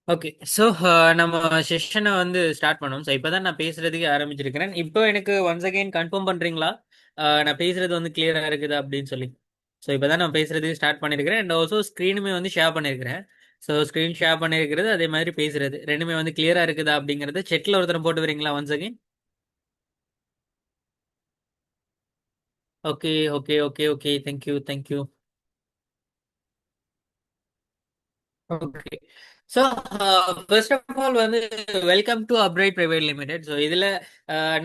Okay. So நம்ம செஷனை வந்து start பண்ணோம். ஸோ இப்போ தான் நான் பேசுறதுக்கு ஆரம்பிச்சிருக்கிறேன். இப்போ எனக்கு ஒன்ஸ் அகைன் கன்ஃபார்ம் பண்ணுறீங்களா? நான் பேசுறது வந்து கிளியராக இருக்குது அப்படின்னு சொல்லி. ஸோ இப்போ தான் நான் பேசுறதுக்கு ஸ்டார்ட் பண்ணியிருக்கிறேன். அண்ட் ஆல்சோ ஸ்க்ரீனுமே வந்து ஷேர் பண்ணியிருக்கிறேன். ஸோ ஸ்க்ரீன் ஷேர் பண்ணியிருக்கிறது அதே மாதிரி பேசுறது ரெண்டுமே வந்து கிளியராக இருக்குதா அப்படிங்கிறது செட்டில் ஒருத்தர் போட்டு வரீங்களா once again? Okay, okay, okay, okay. Thank you, thank you. Okay. So first of all வந்து welcome to Upright private limited. So இதில்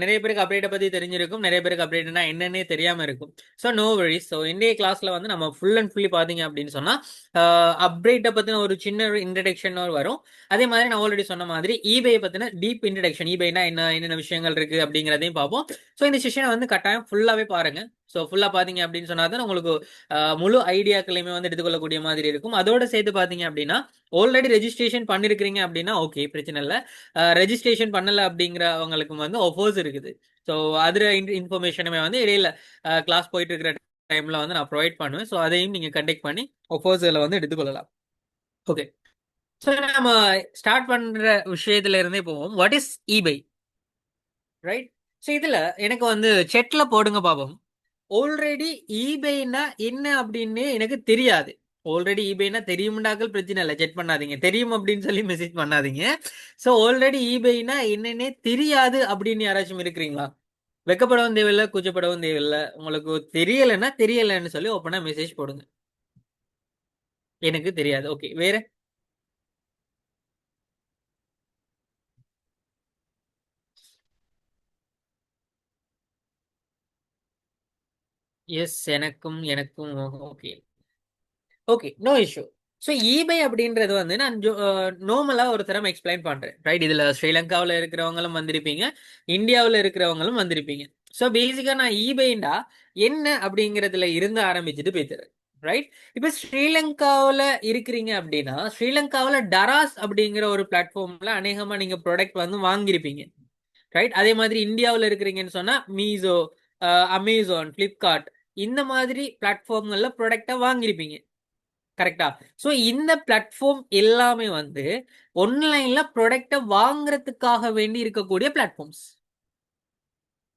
நிறைய பேருக்கு அப்ரைட்டை பற்றி தெரிஞ்சிருக்கும், நிறைய பேருக்கு அப்ரைட்னா என்னன்னே தெரியாமல் இருக்கும். So no worries. ஸோ இன்றைய கிளாஸில் வந்து நம்ம ஃபுல் அண்ட் ஃபுல்லி பார்த்தீங்க அப்படின்னு சொன்னால் அப்ரைட்டை பற்றின ஒரு சின்ன இன்ட்ரடக்ஷன் வரும். அதே மாதிரி நான் ஆல்ரெடி சொன்ன மாதிரி ஈபேயை பற்றின டீப் இன்ட்ரடக்ஷன், ஈபேனா என்னென்ன விஷயங்கள் இருக்குது அப்படிங்கிறதையும் பார்ப்போம். ஸோ இந்த செஷனை வந்து கட்டாயம் ஃபுல்லாகவே பாருங்க. ஸோ ஃபுல்லாக பார்த்தீங்க அப்படின்னு சொன்னால் தான் உங்களுக்கு முழு ஐடியாக்களையுமே வந்து எடுத்துக்கொள்ளக்கூடிய மாதிரி இருக்கும். அதோட சேர்த்து பார்த்தீங்க அப்படின்னா ஆல்ரெடி ரெஜிஸ்ட்ரேஷன் பண்ணிருக்கிறீங்க அப்படின்னா ஓகே, பிரச்சனை இல்லை. ரெஜிஸ்ட்ரேஷன் பண்ணல அப்படிங்கிறவங்களுக்கு வந்து ஒஃபர்ஸ் இருக்குது. ஸோ அதுல இன்ஃபர்மேஷனுமே வந்து இடையில கிளாஸ் போயிட்டு இருக்கிற டைம்ல வந்து நான் ப்ரொவைட் பண்ணுவேன். ஸோ அதையும் நீங்க கண்டெக்ட் பண்ணி ஒஃபர்ஸ்ல வந்து எடுத்துக்கொள்ளலாம். ஓகே. ஸோ நம்ம ஸ்டார்ட் பண்ற விஷயத்துல இருந்தே போவோம். What is இபை, right? ஸோ இதுல எனக்கு வந்து செட்ல போடுங்க பாப்போம். ஆல்ரெடி ஈபேனா என்ன அப்படின்னு எனக்கு தெரியாது. ஆல்ரெடி ஈபேனா தெரியும்டாக்கள் பிரச்சனை இல்லை, செக் பண்ணாதீங்க. தெரியும் அப்படின்னு சொல்லி மெசேஜ் பண்ணாதீங்க. ஸோ ஆல்ரெடி ஈபேனா என்னன்னே தெரியாது அப்படின்னு யாராச்சும் இருக்கிறீங்களா? வெக்கப்படவும் தேவையில்லை, கூச்சப்படவும் தேவையில்லை. உங்களுக்கு தெரியலைன்னா தெரியலைன்னு சொல்லி ஓப்பனா மெசேஜ் போடுங்க. எனக்கு தெரியாது. ஓகே, வேற? எஸ், எனக்கும் எனக்கும். Okay, okay, no issue. So eBay அப்படின்றது வந்து நான் நார்மலாக ஒரு தரம் எக்ஸ்பிளைன் பண்ணுறேன், ரைட்? இதில் ஸ்ரீலங்காவில் இருக்கிறவங்களும் வந்திருப்பீங்க, இந்தியாவில் இருக்கிறவங்களும் வந்திருப்பீங்க. ஸோ பேசிக்காக நான் ஈபேண்டா என்ன அப்படிங்கிறதுல இருந்து ஆரம்பிச்சுட்டு போய்த்துறேன், ரைட்? இப்போ ஸ்ரீலங்காவில் இருக்கிறீங்க அப்படின்னா ஸ்ரீலங்காவில் டராஸ் அப்படிங்கிற ஒரு பிளாட்ஃபார்மில் அநேகமாக நீங்கள் ப்ராடக்ட் வந்து வாங்கியிருப்பீங்க, ரைட்? அதே மாதிரி இந்தியாவில் இருக்கிறீங்கன்னு சொன்னால் மீசோ, அமேசான், ஃப்ளிப்கார்ட் இந்த மாதிரி பிளாட்ஃபார்ம்களில் ப்ராடக்டை வாங்கியிருப்பீங்க, கரெக்டா? சோ இந்த பிளாட்ஃபார்ம் எல்லாமே வந்து ஆன்லைன்ல ப்ராடக்ட்ட வாங்குறதுக்காக வேண்டி இருக்கக்கூடிய பிளாட்ஃபார்ம்ஸ்,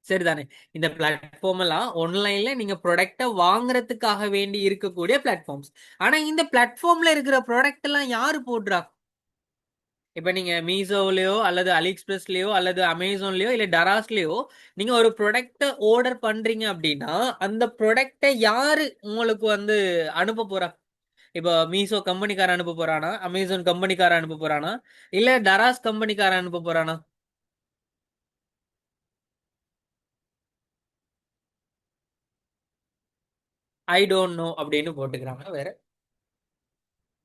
சரிதானே? இந்த பிளாட்ஃபார்ம் எல்லாம் ஆன்லைன்ல நீங்க ப்ராடக்ட்ட வாங்குறதுக்காக வேண்டி இருக்கக்கூடிய பிளாட்ஃபார்ம்ஸ். ஆனா இந்த பிளாட்ஃபார்ம்ல இருக்கிற ப்ராடக்ட் எல்லாம் யாரு போடுறா? இப்ப நீங்க மீஷோலயோ அல்லது அலி எக்ஸ்பிரஸ்லயோ அல்லது அமேசான்லயோ இல்ல டராஸ்லயோ நீங்க ஒரு ப்ராடக்ட்ட ஆர்டர் பண்றீங்க அப்படின்னா அந்த ப்ராடக்ட்ட யாரு உங்களுக்கு வந்து அனுப்ப போறா? இப்போ மீஷோ கம்பெனிக்காரன் அனுப்ப போறானா, அமேசான் கம்பெனிக்காரன் அனுப்ப போறானா, இல்ல டராஸ் கம்பெனிக்காரன் அனுப்ப போறானா? ஐ டோன்ட் நோ அப்படின்னு போட்டுக்கிறாங்க, வேற?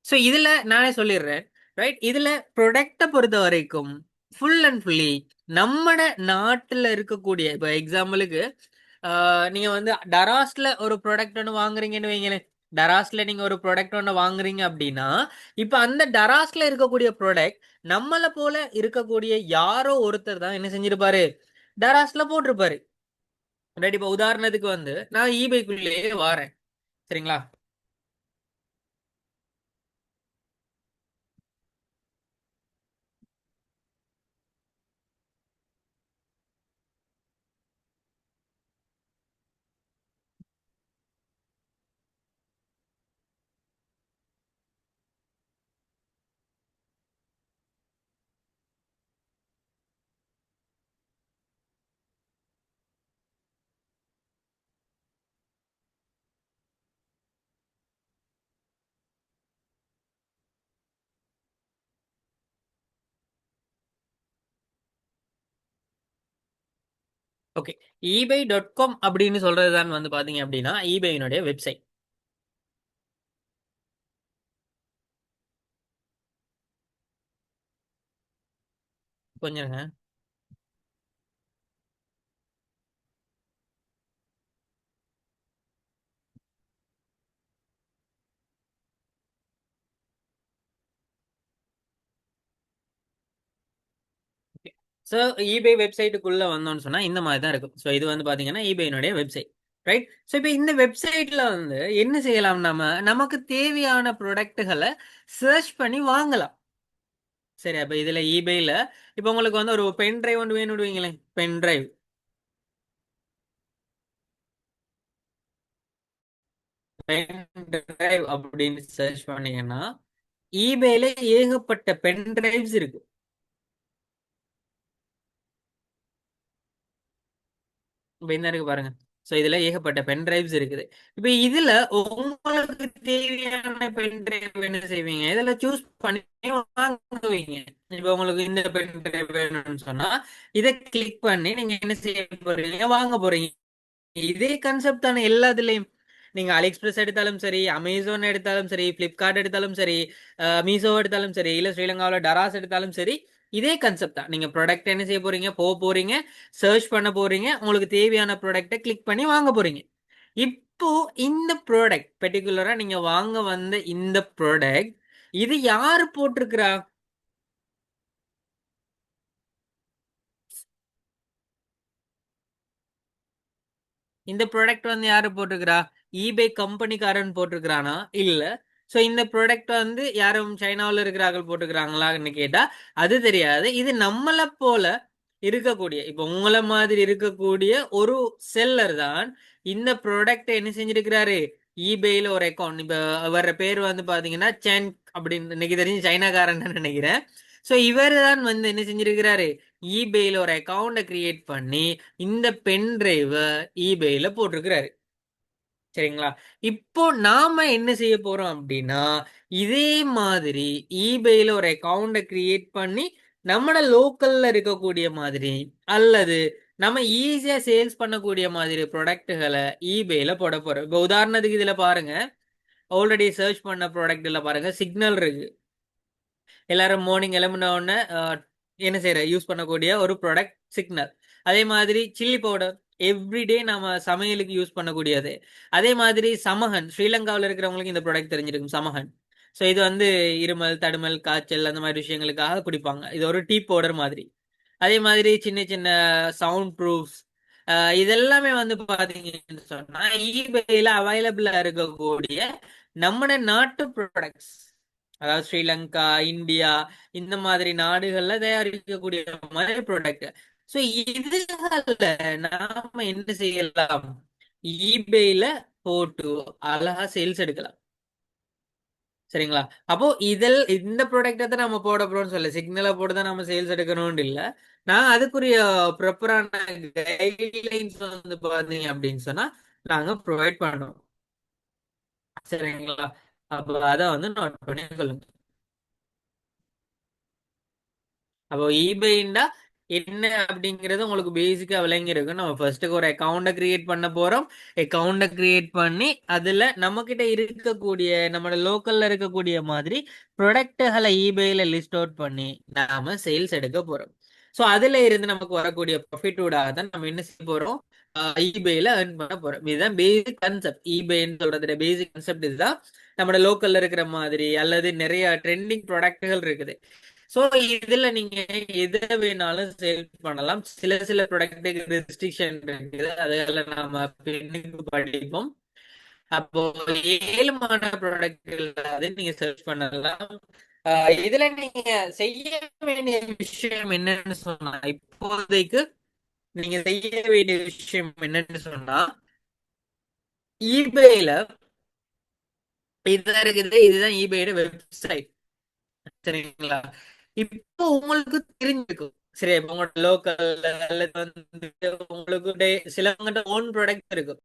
ஸோ இதுல நானே சொல்லிடுறேன், ரைட்? இதுல ப்ரொடக்ட பொறுத்த வரைக்கும் ஃபுல் அண்ட் ஃபுல்லி நம்மட நாட்டுல இருக்கக்கூடிய, இப்போ எக்ஸாம்பிளுக்கு நீங்க வந்து டராஸ்ல ஒரு ப்ராடக்ட் ஒன்று வாங்குறீங்கன்னு வைங்களேன். டராஸ்ல நீங்க ஒரு ப்ராடக்ட் ஒன்று வாங்குறீங்க அப்படின்னா இப்ப அந்த டராஸ்ல இருக்கக்கூடிய ப்ராடக்ட் நம்மள போல இருக்கக்கூடிய யாரோ ஒருத்தர் தான் என்ன செஞ்சிருப்பாரு, டராஸ்ல போட்டிருப்பாரு, ரைட்? இப்ப உதாரணத்துக்கு வந்து நான் ஈபேக்குள்ளேயே வாரேன், சரிங்களா? ஓகே. ebay.com அப்படின்னு சொல்றதுதான் வந்து பாத்தீங்க அப்படின்னா ஈபேயினுடைய வெப்சைட். கொஞ்சங்க. ஸோ ஈபே வெப்சைட்டுக்குள்ள வந்தோம்னு சொன்னா இந்த மாதிரி தான் இருக்கும். ஸோ இது வந்து பாத்தீங்கன்னா ஈபேயினுடைய வெப்சைட், ரைட்? ஸோ இப்போ இந்த வெப்சைட்ல வந்து என்ன செய்யலாம், நம்ம நமக்கு தேவையான ப்ராடக்ட்டுகளை சர்ச் பண்ணி வாங்கலாம். சரி, அப்ப இதுல ஈபேல இப்ப உங்களுக்கு வந்து ஒரு பென் டிரைவ் ஒன்று வேணும் வைங்களேன். Pen drive. பென் டிரைவ் அப்படின்னு சர்ச் பண்ணீங்கன்னா ஈபேல ஏகப்பட்ட பென் டிரைவ்ஸ் இருக்கு. இப்ப இந்த இருக்கு பாருங்க. சோ இதுல ஏகப்பட்ட பென் டிரைவ்ஸ் இருக்குது. இப்ப இதுல உங்களுக்கு தேவையான பென் டிரைவ் என்ன செய்வீங்க, இதுல சூஸ் பண்ணி வாங்குவீங்க. இப்ப உங்களுக்கு இந்த பென் டிரைவ் வேணும்னு சொன்னா இதை கிளிக் பண்ணி நீங்க என்ன செய்ய போறீங்க, வாங்க போறீங்க. இதே கான்செப்ட் தானே எல்லாத்துலயும். நீங்க அலிஎக்ஸ்பிரஸ் எடுத்தாலும் சரி, அமேசான் எடுத்தாலும் சரி, பிளிப்கார்ட் எடுத்தாலும் சரி, மீஷோ எடுத்தாலும் சரி, இல்ல ஸ்ரீலங்காவில் டராஸ் எடுத்தாலும் சரி, இதே கான்செப்ட் தான். நீங்க ப்ராடக்ட் என்ன செய்ய போறீங்க, போக போறீங்க, சர்ச் பண்ண போறீங்க, உங்களுக்கு தேவையான ப்ராடக்ட்டை கிளிக் பண்ணி வாங்க போறீங்க. இப்போ இந்த ப்ராடக்ட் பெர்டிகுலரா நீங்க வாங்க வந்த இந்த ப்ராடக்ட் இது யாரு போட்டிருக்கிறா? இந்த ப்ராடக்ட் வந்து யாரு போட்டிருக்கிறா? ஈபே கம்பெனிக்காரன் போட்டிருக்கிறானா? இல்ல. சோ இந்த ப்ராடக்ட் வந்து யாரும் சைனாவில் இருக்கிறார்கள் போட்டுக்கிறாங்களான்னு கேட்டா அது தெரியாது. இது நம்மள போல இருக்கக்கூடிய, இப்ப உங்களை மாதிரி இருக்கக்கூடிய ஒரு செல்லர் தான் இந்த ப்ராடக்ட் என்ன செஞ்சிருக்கிறாரு. ஈபேல ஒரு அக்கௌண்ட், இப்ப அவர பேர் வந்து பாத்தீங்கன்னா சென் அப்படின்னு, இன்னைக்கு தெரிஞ்சு சைனாக்காரன் நினைக்கிறேன். சோ இவர் தான் வந்து என்ன செஞ்சிருக்கிறாரு, ஈபேல ஒரு அக்கௌண்ட கிரியேட் பண்ணி இந்த பென் டிரைவ ஈபேல போட்டிருக்கிறாரு. சரிங்களா? இப்போ நாம என்ன செய்ய போறோம் அப்படின்னா, இதே மாதிரி ஈபேல ஒரு அக்கவுண்ட கிரியேட் பண்ணி நம்மட லோக்கல்ல இருக்கக்கூடிய மாதிரி அல்லது நம்ம ஈஸியா சேல்ஸ் பண்ணக்கூடிய மாதிரி ப்ராடக்ட்டுகளை ஈபேல போட போறோம். இப்போ உதாரணத்துக்கு இதுல பாருங்க, ஆல்ரெடி சர்ச் பண்ண ப்ராடக்ட்ல பாருங்க, சிக்னல் இருக்கு. எல்லாரும் மார்னிங் எழும்பின உடனே என்ன செய்யற யூஸ் பண்ணக்கூடிய ஒரு ப்ராடக்ட் சிக்னல். அதே மாதிரி சில்லி பவுடர் எவ்ரிடே நம்ம சமையலுக்கு யூஸ் பண்ணக்கூடியது. அதே மாதிரி சமகன், ஸ்ரீலங்காவில் இருக்கிறவங்களுக்கு இந்த ப்ராடக்ட் தெரிஞ்சிருக்கும், சமகன். ஸோ இது வந்து இருமல், தடுமல், காய்ச்சல் அந்த மாதிரி விஷயங்களுக்காக குடிப்பாங்க. இது ஒரு டீ பவுடர் மாதிரி. அதே மாதிரி சின்ன சின்ன சவுண்ட் ப்ரூஃப்ஸ், இதெல்லாமே வந்து பாத்தீங்கன்னு சொன்னா ஈபேல அவைலபிளா இருக்கக்கூடிய நம்ம நாட்டு ப்ராடக்ட்ஸ். அதாவது ஸ்ரீலங்கா, இந்தியா இந்த மாதிரி நாடுகள்ல தயாரிக்கக்கூடிய மாதிரி ப்ராடக்ட். ஸோ இதுல நாம என்ன செய்யலாம், ஈபேல போட்டு அழகா சேல்ஸ் எடுக்கலாம். சரிங்களா? அப்போ இந்த ப்ராடக்ட்டை தான் நம்ம போட போறோம்னு சொல்ல, சிக்னலை போட்டு தான் நம்ம சேல்ஸ் எடுக்கணும்னு இல்ல. நான் அதுக்குரிய ப்ராப்பரான கைட்லைன்ஸ் வந்து பாத்தீங்க அப்படின்னு சொன்னா நாங்க ப்ரொவைட் பண்ணுவோம். சரிங்களா? அப்போ அதை வந்து நோட் பண்ணி கொள்ளுங்க. அப்போ ஈபேண்டா என்ன அப்படிங்கிறது உங்களுக்கு பேசிக்கா விளங்கி இருக்கும். நம்ம ஃபர்ஸ்ட்டுக்கு ஒரு அக்கௌண்ட்டை கிரியேட் பண்ண போறோம். அக்கௌண்ட்டை கிரியேட் பண்ணி அதுல நம்ம கிட்ட இருக்கக்கூடிய நம்ம லோக்கல்ல இருக்கக்கூடிய மாதிரி ப்ராடக்ட்டுகளை ஈபேல லிஸ்ட் அவுட் பண்ணி நாம சேல்ஸ் எடுக்க போறோம். ஸோ அதுல இருந்து நமக்கு வரக்கூடிய ப்ராஃபிட்டோட தான் நம்ம என்ன செய்ய போறோம், ஈபேல earn பண்ண போறோம். இதுதான் பேசிக் கான்செப்ட். ஈபேன்னு சொல்றது பேசிக் கான்செப்ட் இதுதான். நம்ம லோக்கல்ல இருக்கிற மாதிரி அல்லது நிறைய ட்ரெண்டிங் ப்ராடக்ட்டுகள் இருக்குது. சோ இதுல நீங்க எதை வேணாலும் சேல் பண்ணலாம். சில சில ப்ராடக்ட்டுக்கு ரெஸ்ட்ரிக்ஷன் இருக்குது, அதெல்லாம் நாம பின்னுக்கு படிப்போம். அப்போ ஏழுமான ப்ராடக்ட்கள் அது நீங்க சர்ச் பண்ணலாம். இதுல நீங்க செய்ய வேண்டிய விஷயம் என்னன்னு சொன்னா, இப்போதைக்கு நீங்க செய்ய வேண்டிய விஷயம் என்னன்னு சொன்னா, ஈபேல இதுதான் இருக்குது, இதுதான் ஈபேயோட வெப்சைட். சரிங்களா? இப்போ உங்களுக்கு தெரிஞ்சிருக்கும். சரி, இப்ப உங்களோட லோக்கல் அல்லது வந்து உங்களுக்கு சிலவங்கிட்ட ஓன் ப்ராடக்ட் இருக்கும்.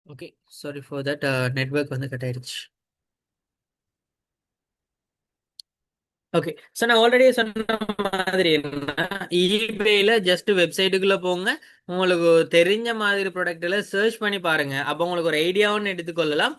Okay, sorry for that, network வந்து கட் ஆயிருச்சு. ஓகே. ஸோ நான் ஆல்ரெடி சொன்ன மாதிரி என்ன, ஈபேல ஜஸ்ட் வெப்சைட்டுக்குள்ள போங்க. உங்களுக்கு தெரிஞ்ச மாதிரி ப்ராடக்ட்ல சர்ச் பண்ணி பாருங்க. அப்போ உங்களுக்கு ஒரு ஐடியாவும் எடுத்துக்கொள்ளலாம்.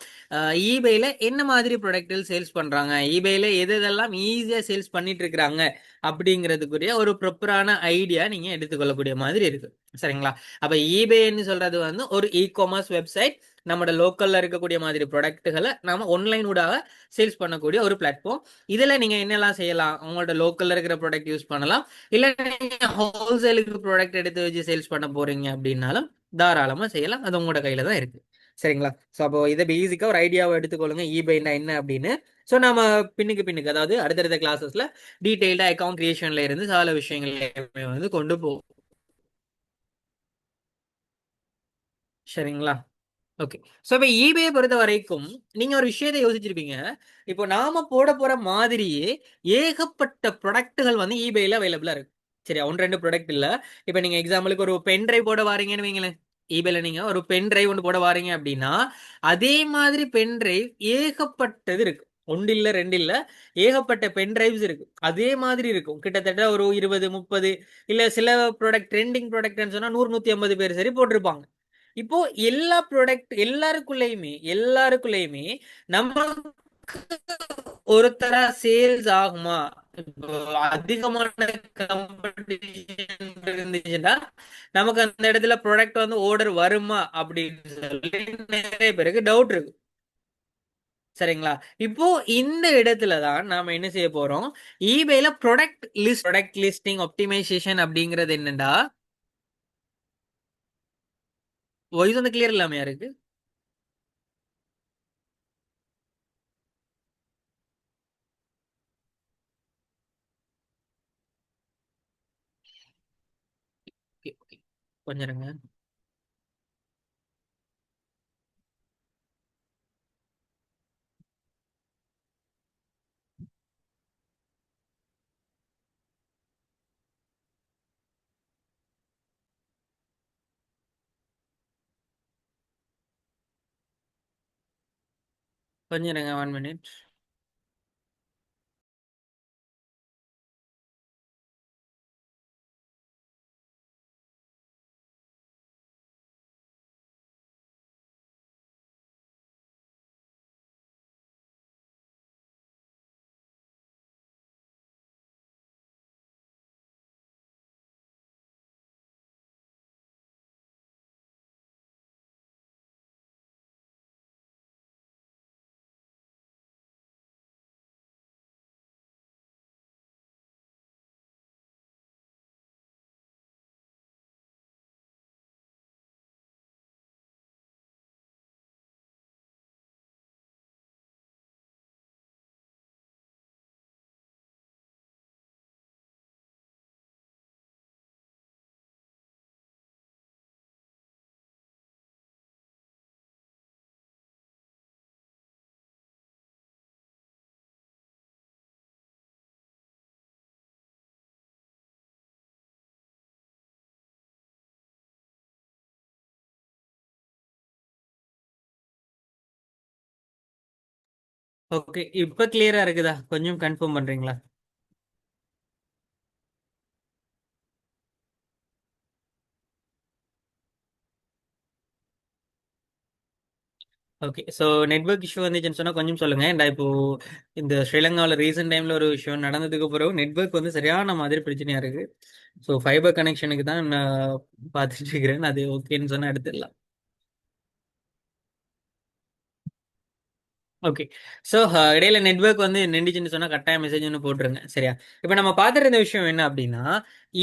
ஈபேல என்ன மாதிரி ப்ராடக்ட்கள் சேல்ஸ் பண்றாங்க, ஈபேல எது எதெல்லாம் ஈஸியா சேல்ஸ் பண்ணிட்டு இருக்கிறாங்க அப்படிங்கிறதுக்குரிய ஒரு ப்ராப்பரான ஐடியா நீங்க எடுத்துக்கொள்ளக்கூடிய மாதிரி இருக்கு. சரிங்களா? அப்ப ஈபேன்னு சொல்றது வந்து ஒரு இ காமர்ஸ் வெப்சைட். நம்மளோட லோக்கல்ல இருக்கக்கூடிய மாதிரி ப்ராடக்ட்டுகளை நாம ஆன்லைன் ஊடாக சேல்ஸ் பண்ணக்கூடிய ஒரு பிளாட்ஃபார்ம். இதுல நீங்க என்னெல்லாம் செய்யலாம், உங்களோட லோக்கல்ல இருக்கிற ப்ராடக்ட் யூஸ் பண்ணலாம். இல்ல நீங்க ஹோல்சேலுக்கு ப்ராடக்ட் எடுத்து வச்சு சேல்ஸ் பண்ண போறீங்க அப்படின்னாலும் தாராளமா செய்யலாம். அது உங்களோட கையில தான் இருக்கு. சரிங்களா? ஸோ அப்போ இதை பேசிக்கா ஒரு ஐடியாவை எடுத்துக்கொள்ளுங்க, இபேனா என்ன அப்படின்னு. ஸோ நாம பின்னுக்கு அதாவது அடுத்தடுத்த கிளாஸஸ்ல டீடைல்டா அக்கௌண்ட் கிரியேஷன்ல இருந்து சால விஷயங்கள் வந்து கொண்டு போகும். சரிங்களா? ஓகே. ஸோ இப்போ ஈபே பொறுத்த வரைக்கும் நீங்க ஒரு விஷயத்தை யோசிச்சிருப்பீங்க. இப்போ நாம போட போற மாதிரியே ஏகப்பட்ட ப்ராடக்ட்டுகள் வந்து ஈபேல அவைலபிளா இருக்கு. சரியா? ஒன்று ரெண்டு ப்ராடக்ட் இல்ல. இப்போ நீங்க எக்ஸாம்பிளுக்கு ஒரு பென் டிரைவ் போட வாரீங்கன்னு வைங்களேன். ஈபேல நீங்க ஒரு பென் டிரைவ் ஒன்று போட வாரீங்க அப்படின்னா, அதே மாதிரி பென் டிரைவ் ஏகப்பட்டது இருக்கு. ஒன்று இல்ல, ரெண்டு இல்ல. ஏகப்பட்ட பென் டிரைவ்ஸ் இருக்கு. அதே மாதிரி இருக்கும். கிட்டத்தட்ட ஒரு 20, 30 இல்ல சில ப்ராடக்ட் ட்ரெண்டிங் ப்ராடக்ட்னு சொன்னா 100, 150 பேர் சரி போட்டிருப்பாங்க. இப்போ எல்லா ப்ராடக்ட் எல்லாருக்குள்ளயுமே நமக்கு ஒருத்தரா சேல்ஸ் ஆகுமா? இப்போ அதிகமான காம்படிஷன் இருந்துச்சுன்னா நமக்கு அந்த இடத்துல ப்ராடக்ட் வந்து ஆர்டர் வருமா அப்படின்னு சொல்லி நிறைய பேருக்கு டவுட் இருக்கு. சரிங்களா? இப்போ இந்த இடத்துல தான் நாம என்ன செய்ய போறோம், ஈபேல ப்ராடக்ட் லிஸ்டிங் ஆப்டிமைசேஷன் அப்படிங்கிறது என்னடா, வாய்ஸ் வந்து கிளியர் இல்லாம இருக்கு. Okay, okay. கொஞ்சம் இருங்க. கொஞ்சம் இருங்க, 1 மினிட். ஓகே. இப்ப கிளியரா இருக்குதா? கொஞ்சம் கன்ஃபார்ம் பண்றீங்களா? ஓகே. ஸோ நெட்வொர்க் இஷ்யூ வந்துச்சுன்னு சொன்னா கொஞ்சம் சொல்லுங்க. ஏன்டா இப்போ இந்த ஸ்ரீலங்காவில் ரீசெண்ட் டைம்ல ஒரு விஷயம் நடந்ததுக்கு பிறகு நெட்வொர்க் வந்து சரியான மாதிரி பிரச்சனையா இருக்கு. ஸோ ஃபைபர் கனெக்ஷனுக்கு தான் நான் பார்த்துட்டு இருக்கிறேன். அது ஓகேன்னு சொன்னா எடுத்துடலாம். ஓகே. ஸோ இடையில நெட்வொர்க் வந்து நின்றுச்சுன்னு சொன்னா கட்டாய மெசேஜ் ஒன்று போட்டுருங்க. சரியா? இப்போ நம்ம பார்த்துட்டு இருந்த விஷயம் என்ன அப்படின்னா,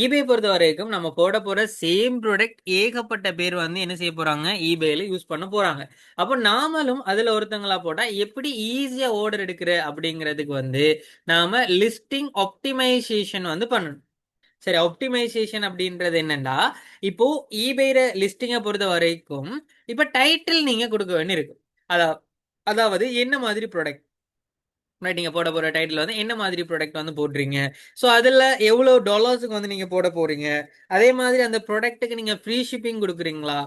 ஈபே பொறுத்த வரைக்கும் நம்ம போட போற சேம் ப்ராடக்ட் ஏகப்பட்ட பேர் வந்து என்ன செய்ய போறாங்க, ஈபேல யூஸ் பண்ண போறாங்க. அப்போ நாமளும் அதுல ஒருத்தங்களா போட்டா எப்படி ஈஸியா ஆர்டர் எடுக்கிற அப்படிங்கிறதுக்கு வந்து நாம லிஸ்டிங் ஆப்டிமைசேஷன் வந்து பண்ணணும். சரி, ஆப்டிமைசேஷன் அப்படின்றது என்னன்னா, இப்போ ஈபேல லிஸ்டிங்கை பொறுத்த வரைக்கும் இப்ப டைட்டில் நீங்க கொடுக்க வேண்டியிருக்கும். அதா அதாவது என்ன மாதிரி ப்ராடக்ட், நீங்க போட போற டைட்டில் வந்து என்ன மாதிரி ப்ராடக்ட் வந்து போடுறீங்க, ஸோ அதில் எவ்வளோ டாலர்ஸுக்கு வந்து நீங்க போட போறீங்க, அதே மாதிரி அந்த ப்ராடக்ட்டுக்கு நீங்க ஃப்ரீ ஷிப்பிங் கொடுக்குறீங்களா,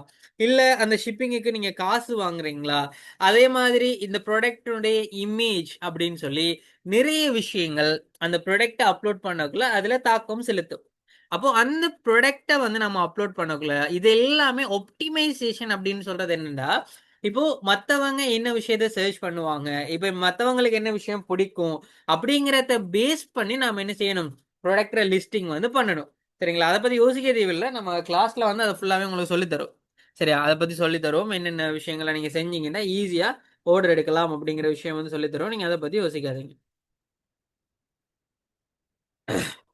இல்ல அந்த ஷிப்பிங்குக்கு நீங்க காசு வாங்குறீங்களா, அதே மாதிரி இந்த ப்ராடக்டுடைய இமேஜ் அப்படின்னு சொல்லி நிறைய விஷயங்கள் அந்த ப்ராடக்ட்டை அப்லோட் பண்ணக்குள்ள அதுல தாக்கம் செலுத்தும். அப்போ அந்த ப்ராடக்ட்டை வந்து நம்ம அப்லோட் பண்ணக்குள்ள இது எல்லாமே ஒப்டிமைசேஷன் அப்படின்னு சொல்றது என்னன்னா, இப்போ மத்தவங்க என்ன விஷயத்த சர்ச் பண்ணுவாங்க, இப்ப மத்தவங்களுக்கு என்ன விஷயம் பிடிக்கும் அப்படிங்கிறத பேஸ் பண்ணி நாம என்ன செய்யணும், ப்ராடக்ட் லிஸ்டிங் வந்து பண்ணணும். சரிங்களா? அதை பத்தி யோசிக்க தேவையில்லை, நம்ம கிளாஸ்ல வந்து அதை ஃபுல்லாவே உங்களுக்கு சொல்லி தரும். சரியா? அதை பத்தி சொல்லி தருவோம். என்னென்ன விஷயங்களை நீங்க செஞ்சீங்கன்னா ஈஸியா ஆர்டர் எடுக்கலாம் அப்படிங்கிற விஷயம் வந்து சொல்லி தருவோம். நீங்க அதை பத்தி யோசிக்காதீங்க.